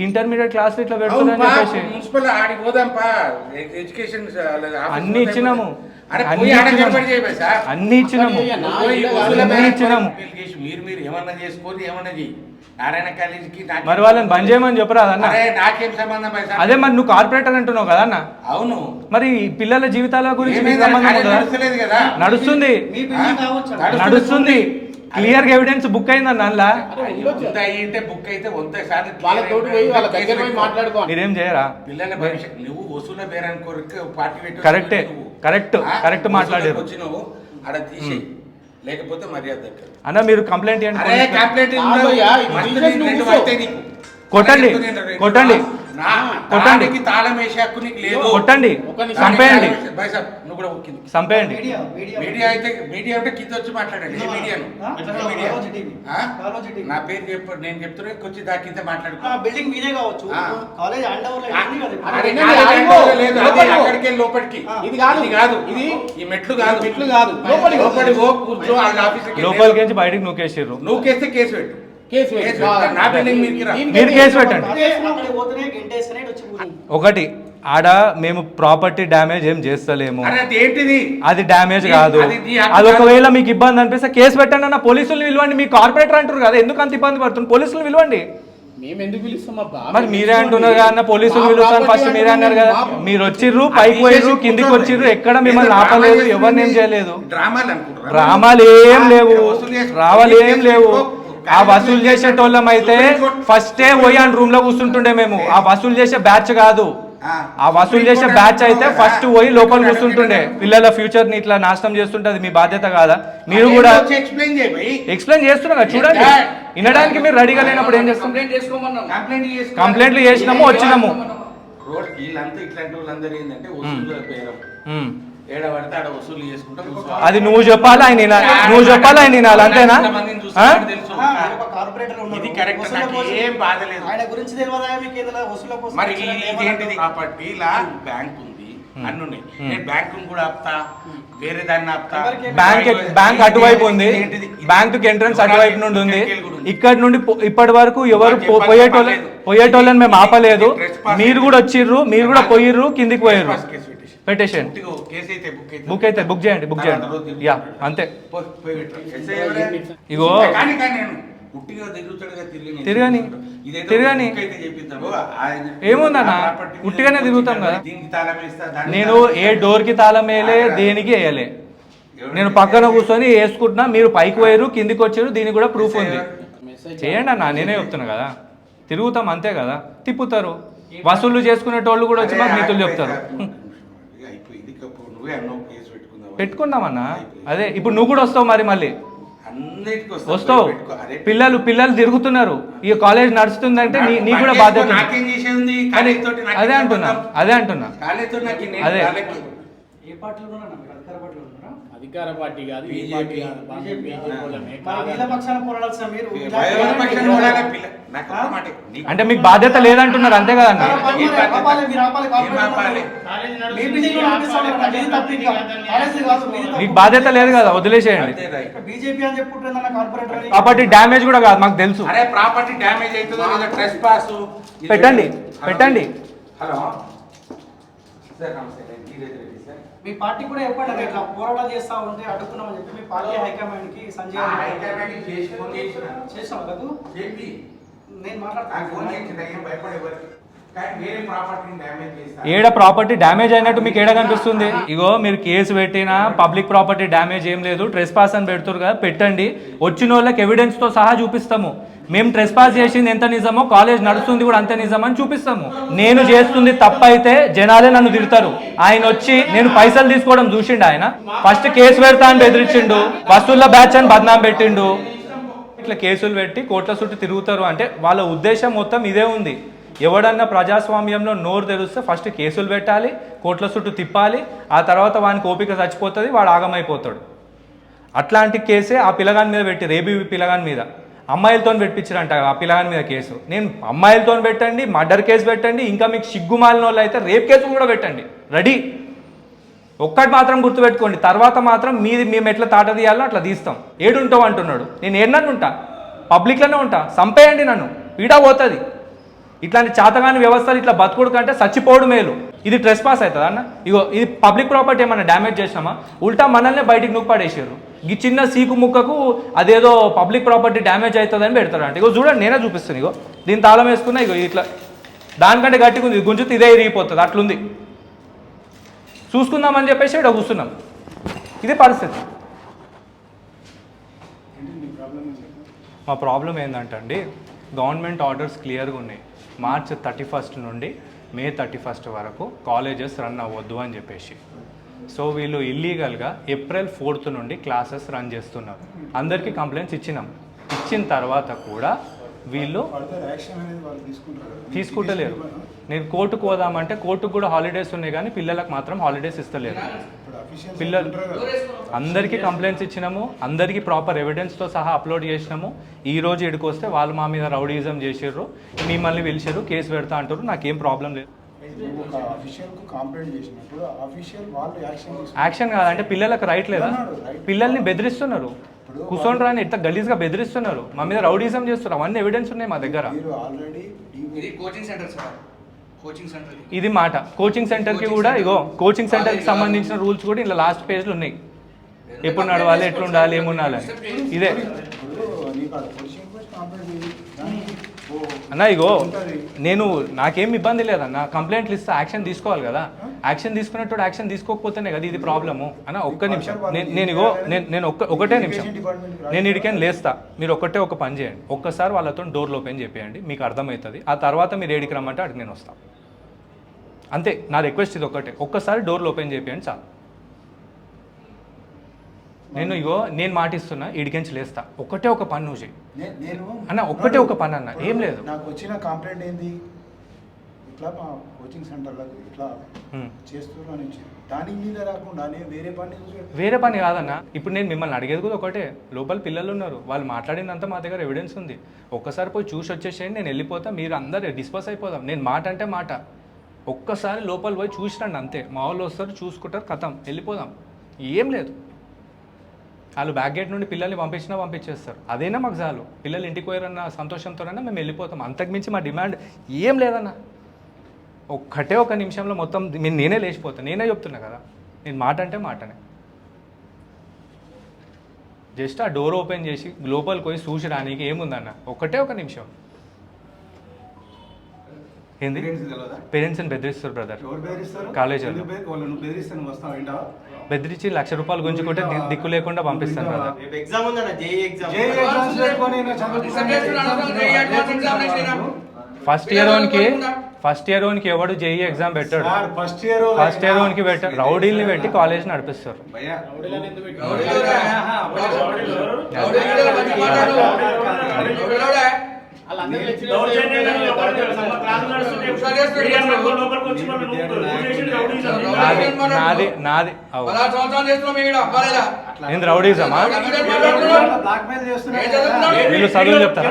ఇంటర్మీడియట్ క్లాస్ ఇట్లా పెడుతున్నారని చెప్పేసి అన్ని ఇచ్చినాము, అన్ని ఇచ్చినాము. మీరు ఏమన్నా చేసుకోరు, ఏమన్నా నారాయణ కాలేజీకి మరి వాళ్ళని బంద్ చేయమని చెప్పరా అన్న? నాకేం సంబంధం? అదే మరి నువ్వు కార్పొరేటర్ అంటున్నావు కదా అన్న. అవును, మరి పిల్లల జీవితాల గురించి కదా. నడుస్తుంది, నడుస్తుంది, క్లియర్ గా ఎవిడెన్స్ బుక్ అయిందన్న. అందులో బుక్ అయితే మీరేం చేయరా? పిల్లల భవిష్యత్ నువ్వు వసూల బేరాని కోరిక పార్టీ కరెక్ట్ మాట్లాడారు. ఆడ తీసేయి, లేకపోతే మర్యాద దక్కదు. అన్న మీరు కంప్లైంట్ ఇవ్వండి. అరే కంప్లైంట్ కొట్టండి కొట్టండి కొట్టండి తాళం వేసే హక్కు నీకు లేదు. కొట్టండి, చంపేయండి, భాయ్ సాబ్ నువ్వు కూడా ఒక్కింది చంపేయండి. మీడియా అయితే మీడియా అంటే కింద వచ్చి మాట్లాడండి. ఏ మీడియాను మీడియా నా పేరు చెప్ప నేను చెప్తున్నా వచ్చి దాని కింద మాట్లాడుకో. బిల్డింగ్ మీదే కావచ్చు, కాలేజ్ హ్యాండ్ ఓవర్ అక్కడికి లోపలికి. ఇది కాదు ఇది ఈ మెట్లు కాదు లోపలికి పో కూర్చో. వాళ్ళ ఆఫీస్ లోపలికి నుంచి బయటికి నూకేసారు. నూకేస్తే కేసు పెట్టు. నా బిల్డింగ్ మీరు కేసు పెట్టండి. ఒకటి ఆడ మేము ప్రాపర్టీ డ్యామేజ్ ఏం చేస్తలేము, అది డ్యామేజ్ కాదు. అది ఒకవేళ మీకు ఇబ్బంది అనిపిస్తే కేసు పెట్టండి అన్న, పోలీసులు పిలవండి. మీ కార్పొరేటర్ అంటారు కదా, ఎందుకు అంత ఇబ్బంది పడుతుంది, పోలీసులు పిలవండి. మేము ఎందుకు పిలుస్తాం అబ్బా? మరి మీరే అంటున్నారు కదా అన్న, పోలీసులు పిలుస్తాను ఫస్ట్ మీరే అన్నారు కదా. మీరు వచ్చిర్రు, పైకి పోయిర్రు, కిందికి వచ్చిర్రు, ఎక్కడ మిమ్మల్ని ఆపలేదు, ఎవరిని ఏం చేయలేదు. డ్రామాలు ఏం లేవు, రావాలి ఏం లేవు. ఆ వసూలు చేసేటోళ్ళం అయితే ఫస్టే పోయి అని రూమ్ లో కూర్చుంటుండే మేము. ఆ వసూలు చేసే బ్యాచ్ కాదు, ఆ వసూలు చేసే బ్యాచ్ అయితే ఫస్ట్ పోయి లోపల కూర్చుంటుండే. పిల్లల ఫ్యూచర్ ని ఇట్లా నాశనం చేస్తుంటే అది మీ బాధ్యత కాదా? మీరు కూడా ఎక్స్ప్లెయిన్ చేస్తున్నారు కదా, చూడండి. వినడానికి మీరు రెడీగా లేనప్పుడు ఏం చేస్తాం? కంప్లైంట్లు చేసినాము, వచ్చినాము. వీళ్ళంతా ఇట్లాంటి వాళ్ళందరూ ఏంటంటే ఏడబడితే ఆడ వసూలు చేసుకుంటాం. అది నువ్వు చెప్పాలి, ఆయన నువ్వు చెప్పాలి, ఆయన వినాలి, అంతేనా? ఇది కరెక్ట్, నాకు ఏం బాధ లేదు. మరి ఇదేంటిది ప్రాపర్టీ లా బ్యాంక్ ఉంది, అన్ని ఉన్నాయి. నేను బ్యాంకు కూడా ఆపుతా, వేరే దాన్ని ఆపుతా. బ్యాంక్ అటువైపు ఉంది, బ్యాంక్ ఎంట్రన్స్ అటువైపు నుండి ఉంది. ఇక్కడ నుండి ఇప్పటి వరకు ఎవరు పోయేటోళ్ళని మేము ఆపలేదు. మీరు కూడా వచ్చిర్రు, మీరు కూడా పోయిర్రు, కిందికి పోయిర్రు. పెట్టేసేయండి, బుక్ చేయండి. యా అంతే. ఇగో తిరగని ఏముందన్న, ఉట్టిగానే తిరుగుతాం కదా. నేను ఏ డోర్ కి తాళం వేయలే, దేనికి వేయలే. నేను పక్కన కూర్చొని వేసుకుంటున్నా, మీరు పైకి పోయారు, కిందికి వచ్చారు, దీనికి కూడా ప్రూఫ్ ఉంది. చేయండి అన్న, నేనే చెప్తున్నా కదా. తిరుగుతాం అంతే కదా, తిప్పుతారు. వసూళ్లు చేసుకునేటోళ్ళు కూడా వచ్చి మాకు నీతులు చెప్తారు. పెట్టుకున్నామన్నా, అదే ఇప్పుడు నువ్వు కూడా వస్తావు, మరి మళ్ళీ వస్తావు. పిల్లలు తిరుగుతున్నారు, ఈ కాలేజ్ నడుస్తుందంటే నీ కూడా బాధ్యత. అదే అంటున్నా అదే. అధికార పార్టీ కాదు, అంటే మీకు బాధ్యత లేదంటున్నారు, అంతే కదన్న? మీకు బాధ్యత లేదు కదా, వదిలేసేయండి. ప్రాపర్టీ డ్యామేజ్ కూడా కాదు, మాకు తెలుసు. ప్రాపర్టీ డ్యామేజ్ అవుతుంది, ట్రెస్ పాస్ పెట్టండి. హలో మీ పార్టీ కూడా చెప్పండి, ఇట్లా పోరాటాలు చేస్తా ఉంటే అడుగుతున్నామని చెప్పి మీ పార్టీ హైకమాండ్ కి సంజయ్ చేసాం కదా. నేను ఏడ ప్రాపర్టీ డ్యామేజ్ అయినట్టు మీకు ఏడ కనిపిస్తుంది? ఇగో మీరు కేసు పెట్టినా పబ్లిక్ ప్రాపర్టీ డ్యామేజ్ ఏం లేదు, ట్రెస్ పాస్ అని పెడుతున్నారు కదా, పెట్టండి. వచ్చిన వాళ్ళకి ఎవిడెన్స్ తో సహా చూపిస్తాము. మేము ట్రెస్ పాస్ చేసింది ఎంత నిజమో, కాలేజ్ నడుస్తుంది కూడా అంతే నిజమని చూపిస్తాము. నేను చేస్తుంది తప్పైతే జనాలే నన్ను తిడతారు. ఆయన వచ్చి నేను పైసలు తీసుకోవడం చూసిండు, ఆయన ఫస్ట్ కేసు పెడతా అని బెదిరించిండు, వసూళ్ళ బ్యాచ్ అని బద్నాం పెట్టిండు. ఇట్లా కేసులు పెట్టి కోట్ల చుట్టూ తిరుగుతారు అంటే వాళ్ళ ఉద్దేశం మొత్తం ఇదే ఉంది. ఎవడన్నా ప్రజాస్వామ్యంలో నోరు తెరిస్తే ఫస్ట్ కేసులు పెట్టాలి, కోట్ల చుట్టూ తిప్పాలి, ఆ తర్వాత వానికి ఓపిక చచ్చిపోతుంది, వాడు ఆగమైపోతాడు. అట్లాంటి కేసే ఆ పిల్లగాని మీద పెట్టి, రేబీ పిల్లగాని మీద అమ్మాయిలతో పెట్టించారంట ఆ పిల్లగాని మీద కేసు. నేను అమ్మాయిలతో పెట్టండి, మర్డర్ కేసు పెట్టండి, ఇంకా మీకు సిగ్గుమాలిన వాళ్ళు అయితే రేప్ కేసులు కూడా పెట్టండి, రెడీ. ఒక్కటి మాత్రం గుర్తుపెట్టుకోండి, తర్వాత మాత్రం మేము ఎట్లా తాట తీయాలో అట్లా తీస్తాం. ఏడుంటావు అంటున్నాడు, నేను ఏడన్నా ఉంటా, పబ్లిక్లోనే ఉంటా, చంపేయండి నన్ను, పీడా పోతుంది. ఇట్లాంటి చాతగాని వ్యవస్థలు ఇట్లా బతుకుడు కంటే చచ్చిపోవడం మేలు. ఇది ట్రెస్ పాస్ అవుతుంది అన్న. ఇగో ఇది పబ్లిక్ ప్రాపర్టీ ఏమన్నా డ్యామేజ్ చేసినామా? ఉల్టా మనల్నే బయటికి నూపడేసారు. ఈ చిన్న సీకు ముక్కకు అదేదో పబ్లిక్ ప్రాపర్టీ డ్యామేజ్ అవుతుందని పెడతారంట. ఇగో చూడండి, నేనే చూపిస్తాను. ఇగో దీని తాళం వేసుకున్నా, ఇగో ఇట్లా దానికంటే గట్టిగా ఉంది, గుంజుతూ ఇదే ఇరిగిపోతుంది, అట్లుంది. చూసుకుందామని చెప్పేసి ఇక్కడ కూర్చున్నాం. ఇది పరిస్థితి. మా ప్రాబ్లం ఏంటంటే గవర్నమెంట్ ఆర్డర్స్ క్లియర్గా ఉన్నాయి. మార్చ్ 31 నుండి మే 31 వరకు కాలేజెస్ రన్ అవ్వద్దు అని చెప్పేసి. సో వీళ్ళు ఇల్లీగల్గా ఏప్రిల్ 4th నుండి క్లాసెస్ రన్ చేస్తున్నారు. అందరికీ కంప్లైంట్స్ ఇచ్చిన తర్వాత కూడా వీళ్ళు తీసుకుంటలేరు. నేను కోర్టుకు పోదామంటే కోర్టుకు కూడా హాలిడేస్ ఉన్నాయి, కానీ పిల్లలకు మాత్రం హాలిడేస్ ఇస్తలేరు. పిల్లలు అందరికీ కంప్లైంట్స్ ఇచ్చినాము, అందరికీ ప్రాపర్ ఎవిడెన్స్తో సహా అప్లోడ్ చేసినాము. ఈ రోజు ఇక్కడికి వస్తే వాళ్ళు మా మీద రౌడీజం చేసిర్రు, మిమ్మల్ని పిలిచారు, కేసు పెడతా అంటారు. నాకేం ప్రాబ్లం లేదు. యాక్షన్ కాదంటే పిల్లలకు రైట్ లేదా? పిల్లల్ని బెదిరిస్తున్నారు, కూర్చొని రాని ఇట్లా గలీజ్గా బెదిరిస్తున్నారు, మా మీద రౌడీజం చేస్తున్నారు. అవన్నీ ఎవిడెన్స్ ఉన్నాయి మా దగ్గర. ఇది మాట కోచింగ్ సెంటర్కి కూడా ఇగో కోచింగ్ సెంటర్కి సంబంధించిన రూల్స్ కూడా ఇలా లాస్ట్ పేజ్లో ఉన్నాయి. ఎప్పుడు నడవాలి, ఎట్లా ఉండాలి, ఏముండాలి. ఇదే అన్న, ఇగో నేను నాకేం ఇబ్బంది లేదన్న, కంప్లైంట్లు ఇస్తే యాక్షన్ తీసుకోవాలి కదా. యాక్షన్ తీసుకున్నట్టు యాక్షన్ తీసుకోకపోతేనే కదా ఇది ప్రాబ్లము అన్న. ఒక్క నిమిషం, నేను ఒకటే నిమిషం, నేను ఇడికని లేస్తా. మీరు ఒక పని చేయండి, ఒక్కసారి వాళ్ళతో డోర్లు ఓపెన్ చేయండి, మీకు అర్థమవుతుంది. ఆ తర్వాత మీరు ఏడికి రమ్మంటే అడిగి నేను వస్తాను. అంతే, నా రిక్వెస్ట్ ఇది ఒకటే, ఒక్కసారి డోర్లు ఓపెన్ చేయండి చాలు. నేను మాటిస్తున్నా, ఇడికెంచి లేస్తా. ఒకటే ఒక పని నువ్వు చేయి అన్న, ఒకటే ఒక పని అన్న, ఏం లేదు. నాకు వచ్చిన కంప్లైంట్ ఏంది, ఇట్లా మా కోచింగ్ సెంటర్లకు ఇట్లా చేస్తున్నా నుంచి దాని మీద రాకుండా వేరే పని కాదన్న. ఇప్పుడు నేను మిమ్మల్ని అడిగేది కూడా ఒకటే, లోపల పిల్లలు ఉన్నారు, వాళ్ళు మాట్లాడినంత మా దగ్గర ఎవిడెన్స్ ఉంది. ఒక్కసారి పోయి చూసి వచ్చేసేయండి, నేను వెళ్ళిపోతా, మీరు అందరు డిస్పస్ అయిపోదాం. నేను మాట అంటే మాట, ఒక్కసారి లోపల పోయి చూసిరండి అంతే. మా వాళ్ళు వస్తారు, చూసుకుంటారు, కథం, వెళ్ళిపోదాం. ఏం లేదు, వాళ్ళు బ్యాక్ గేట్ నుండి పిల్లల్ని పంపించేస్తారు. అదైనా మాకు చాలు. పిల్లలు ఇంటికి పోయారన్న సంతోషంతోనైనా మేము వెళ్ళిపోతాం. అంతకుమించి మా డిమాండ్ ఏం లేదన్న. ఒక్కటే ఒక నిమిషంలో మొత్తం నేనే లేచిపోతాను. నేనే చెప్తున్నా కదా, నేను మాట అంటే మాటనే. జస్ట్ ఆ డోర్ ఓపెన్ చేసి లోపలికి పోయి చూసి రానికి ఏముందన్న, ఒకటే ఒక నిమిషం. ఏంది పేరెంట్స్ని బెదిరిస్తారు బ్రదర్, కాలేజీలో బెదిరించి ₹1,00,000 గుంజుకుంటే దిక్కు లేకుండా పంపిస్తాను బ్రదర్. ఫస్ట్ ఇయర్ ఓన్కి ఎవడు జేఈ ఎగ్జామ్ పెట్టాడు. ఫస్ట్ ఇయర్ ఓన్కి పెట్టాడు, రౌడీల్ని పెట్టి కాలేజ్ నడిపిస్తారు. నాది ఏంది రౌడీజమా? వీళ్ళు చదువు చెప్తారా?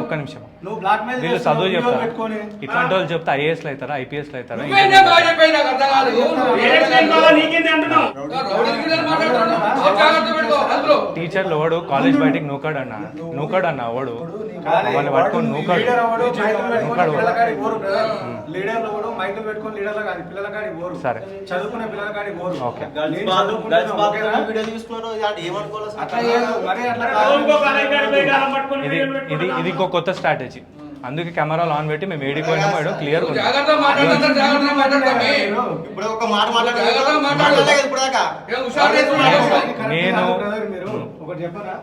ఒక్క నిమిషం, వీళ్ళు చదువు చెప్తారా? ఇట్లాంటి వాళ్ళు చెప్తే ఐఏఎస్లు అవుతారా, ఐపీఎస్లు అవుతారా? టీచర్లు వాడు కాలేజ్ బయటికి నూకాడు అన్న వాడు వాళ్ళని పట్టుకొని నూకాడు. సరే ఓకే, ఇది ఇంకో కొత్త స్ట్రాటజీ. అందుకే కెమెరాలు ఆన్ పెట్టి మేము ఏడిపోయినా మేడం క్లియర్ నేను ఒకటి చెప్పరా,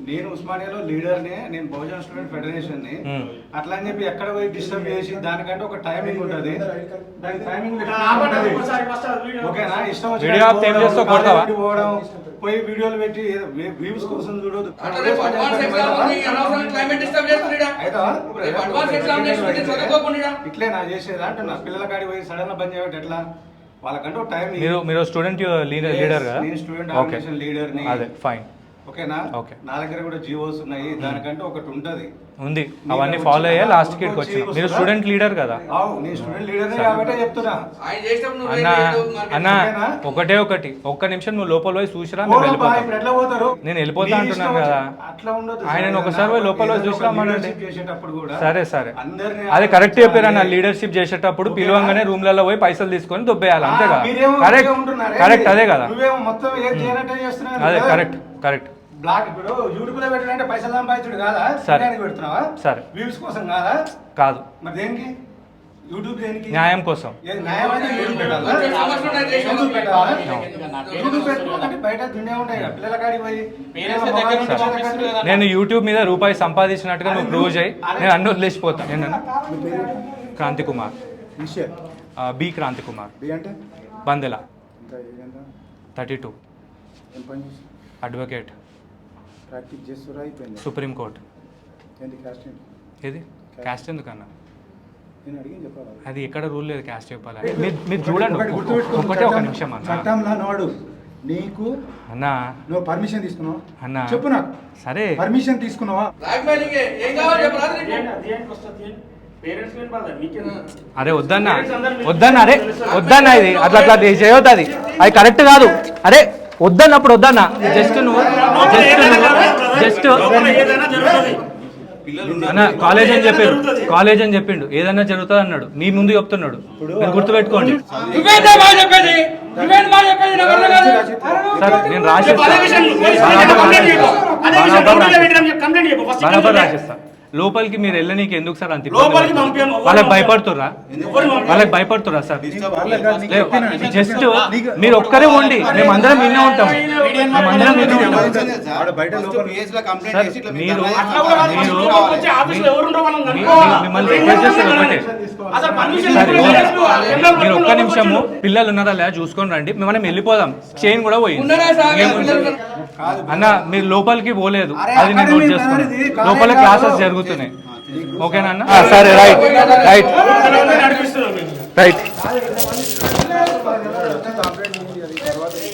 నేను ఉస్మానియాలో లీడర్ని, నేను బహుజన స్టూడెంట్ ఫెడరేషన్ ని. అట్లా అని చెప్పి ఎక్కడ పోయి డిస్టర్బ్ చేసి దానికంటే ఒక టైమింగ్ ఉంటుంది. దాని టైమింగ్ ఓకేనా, ఇష్టం పోవడం, పోయి వీడియోలు పెట్టి వ్యూస్ కోసం చూడదు. ఇట్లే నా చేసేది అంటున్నా. పిల్లల కాడికి పోయి సడన్ గా బంద్ చేయబట్టి ఎట్లా? వాళ్ళకంటే టైం. మీరు స్టూడెంట్ లీడర్ కదా? నేను స్టూడెంట్ ఆర్గనైజేషన్ లీడర్ ని. అదే ఫైన్, ఓకేనా? ఓకే, నా దగ్గర కూడా జీవోస్ ఉన్నాయి, దానికంటే ఒకటి ఉంటది ఉంది. అవన్నీ ఫాలో అయ్యే లాస్ట్ కి వచ్చి మీరు స్టూడెంట్ లీడర్ కదా? నేను స్టూడెంట్ లీడర్ కాబట్టి చెప్తున్నా అన్న. ఒకటే ఒకటి, ఒక్క నిమిషం నువ్వు లోపల పోయి చూసిరా, నేను వెళ్ళిపోతా అంటున్నాను కదా. ఆయన ఒకసారి పోయి లోపల పోయి చూసిరామనండి. సరే సరే, అదే కరెక్ట్ చెప్పారన్న. లీడర్షిప్ చేసేటప్పుడు పిలవంగానే రూమ్లలో పోయి పైసలు తీసుకొని దుబ్బేయాలి, అంతేగా? కరెక్ట్ అదే కదా? అదే కరెక్ట్ కరెక్ట్. బ్లాక్ ఇప్పుడు యూట్యూబ్ లో పెట్టాలంటే పైసలు సంపాదించుడు కాదా? సరే పెడుతున్నావా? సరే, వ్యూస్ కోసం కాదా? కాదు. మరి దేనికి? యూట్యూబ్ దేనికి? న్యాయం కోసం. న్యాయం అయితే బయట దునియా ఉంటాయి, పిల్లల కాడికి పోయి. నేను యూట్యూబ్ మీద రూపాయి సంపాదించినట్టుగా నువ్వు ప్రూవ్ చేయి, నేను అన్ని వదిలేసిపోతాను. నేను క్రాంతి కుమార్. బి క్రాంతి కుమార్, బి అంటే బందెల, ఇంకా ఏదంట 32, ఏం పని చేసి అడ్వకేట్, ప్రాక్టీస్ చేస్తురా అయిపోయింది. సుప్రీంకోర్టు. ఏంటి క్యాస్ట్ ఏంటి? ఏది క్యాస్ట్ ఎందుకన్నా? నేను అడిగింది చెప్పాలి. అది ఎక్కడ రూల్ లేదు క్యాస్ట్ చెప్పాలి. మీరు చూడండి ఒకటి గుర్తుపెట్టుకో, ఒకటే ఒక నిమిషం అన్న. చట్టంలో నోడు నీకు అన్నా నువ్వు పర్మిషన్ తీసుకున్నావా? అన్నా. చెప్పు నాకు. సరే పర్మిషన్ తీసుకున్నావా? ఏం కావాలి చెప్పు రాత్రి అరే వద్దన్నా వద్దన్నా, అరే వద్దన్నా, ఇది అట్లా అట్లా చేయొద్దు, అది కరెక్ట్ కాదు. అరే వద్దన్నప్పుడు వద్దన్నా. జస్ట్ అన్న కాలేజ్ అని చెప్పిండు ఏదన్నా జరుగుతుంది అన్నాడు. నీ ముందు చెప్తున్నాడు, మీరు గుర్తుపెట్టుకోండి. సార్ నేను బరాబర్ రాసిస్తా. లోపలికి మీరు వెళ్ళనీకి ఎందుకు సార్ అంత వాళ్ళకి భయపడుతుర్రా? వాళ్ళకి భయపడుతుర్రా సార్? జస్ట్ మీరు ఒక్కరే ఉండి మేమందరం వినే ఉంటాం, మేమందరం వినే ఉంటాం. మిమ్మల్ని రిక్వెస్ట్ చేస్తారు ఒకటే, మీరు ఒక్క నిమిషము పిల్లలు ఉన్నారా లేదా చూసుకొని రండి, మనం వెళ్ళిపోదాం. చైన్ కూడా పోయింది అన్న, మీరు లోపలికి పోలేదు, అది నేను నోట్ చేసుకున్నాను. లోపల క్లాసెస్ జరుగుతున్నాయి, ఓకేనా అన్న? సరే రైట్ రైట్ రైట్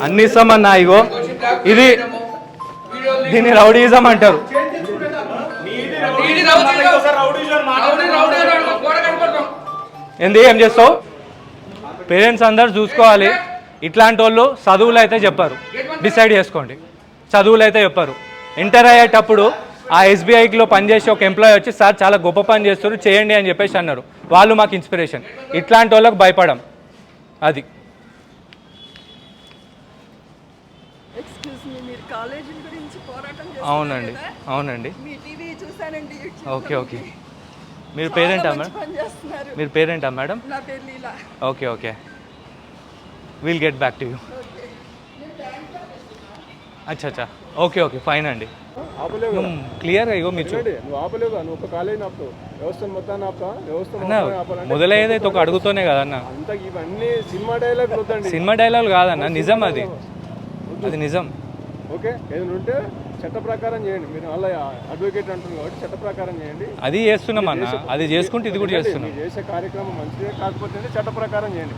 అన్ని ఇస్తామన్నా. ఇగో ఇది దీన్ని రౌడీజం అంటారు. ఏంది ఏం చేస్తావు? పేరెంట్స్ అందరు చూసుకోవాలి. ఇట్లాంటి వాళ్ళు చదువులు అయితే చెప్పారు, డిసైడ్ చేసుకోండి. చదువులు అయితే చెప్పారు. ఎంటర్ అయ్యేటప్పుడు ఆ ఎస్బీఐలో పనిచేసే ఒక ఎంప్లాయీ వచ్చి సార్ చాలా గొప్ప పని చేస్తారు చేయండి అని చెప్పేసి అన్నారు. వాళ్ళు మాకు ఇన్స్పిరేషన్. ఇట్లాంటి వాళ్ళకి భయపడం. అది అవునండి అవునండి. Okay okay. మీరు పేరెంటా మేడం? మీరు పేరెంటా madam? Okay okay, will get back to you. అచ్చా అచ్చా, ఓకే ఓకే, ఫైన్ అండి. క్లియర్గా ఇగో మీరు మొదలయ్యేదైతే ఒక అడుగుతూనే కదన్న. సినిమా డైలాగ్ కాదన్న, నిజం అది, అది నిజం. ఓకే, ఏదైనా ఉంటే చట్ట ప్రకారం చేయండి. మీరు అలా అడ్వకేట్ అంటున్నారు కాబట్టి చట్ట ప్రకారం చేయండి. అది చేస్తున్నాం అన్న, అది చేసుకుంటే ఇది కూడా చేస్తున్నాం. చేసే కార్యక్రమం మంచిదే, కాకపోతే చట్ట ప్రకారం చేయండి.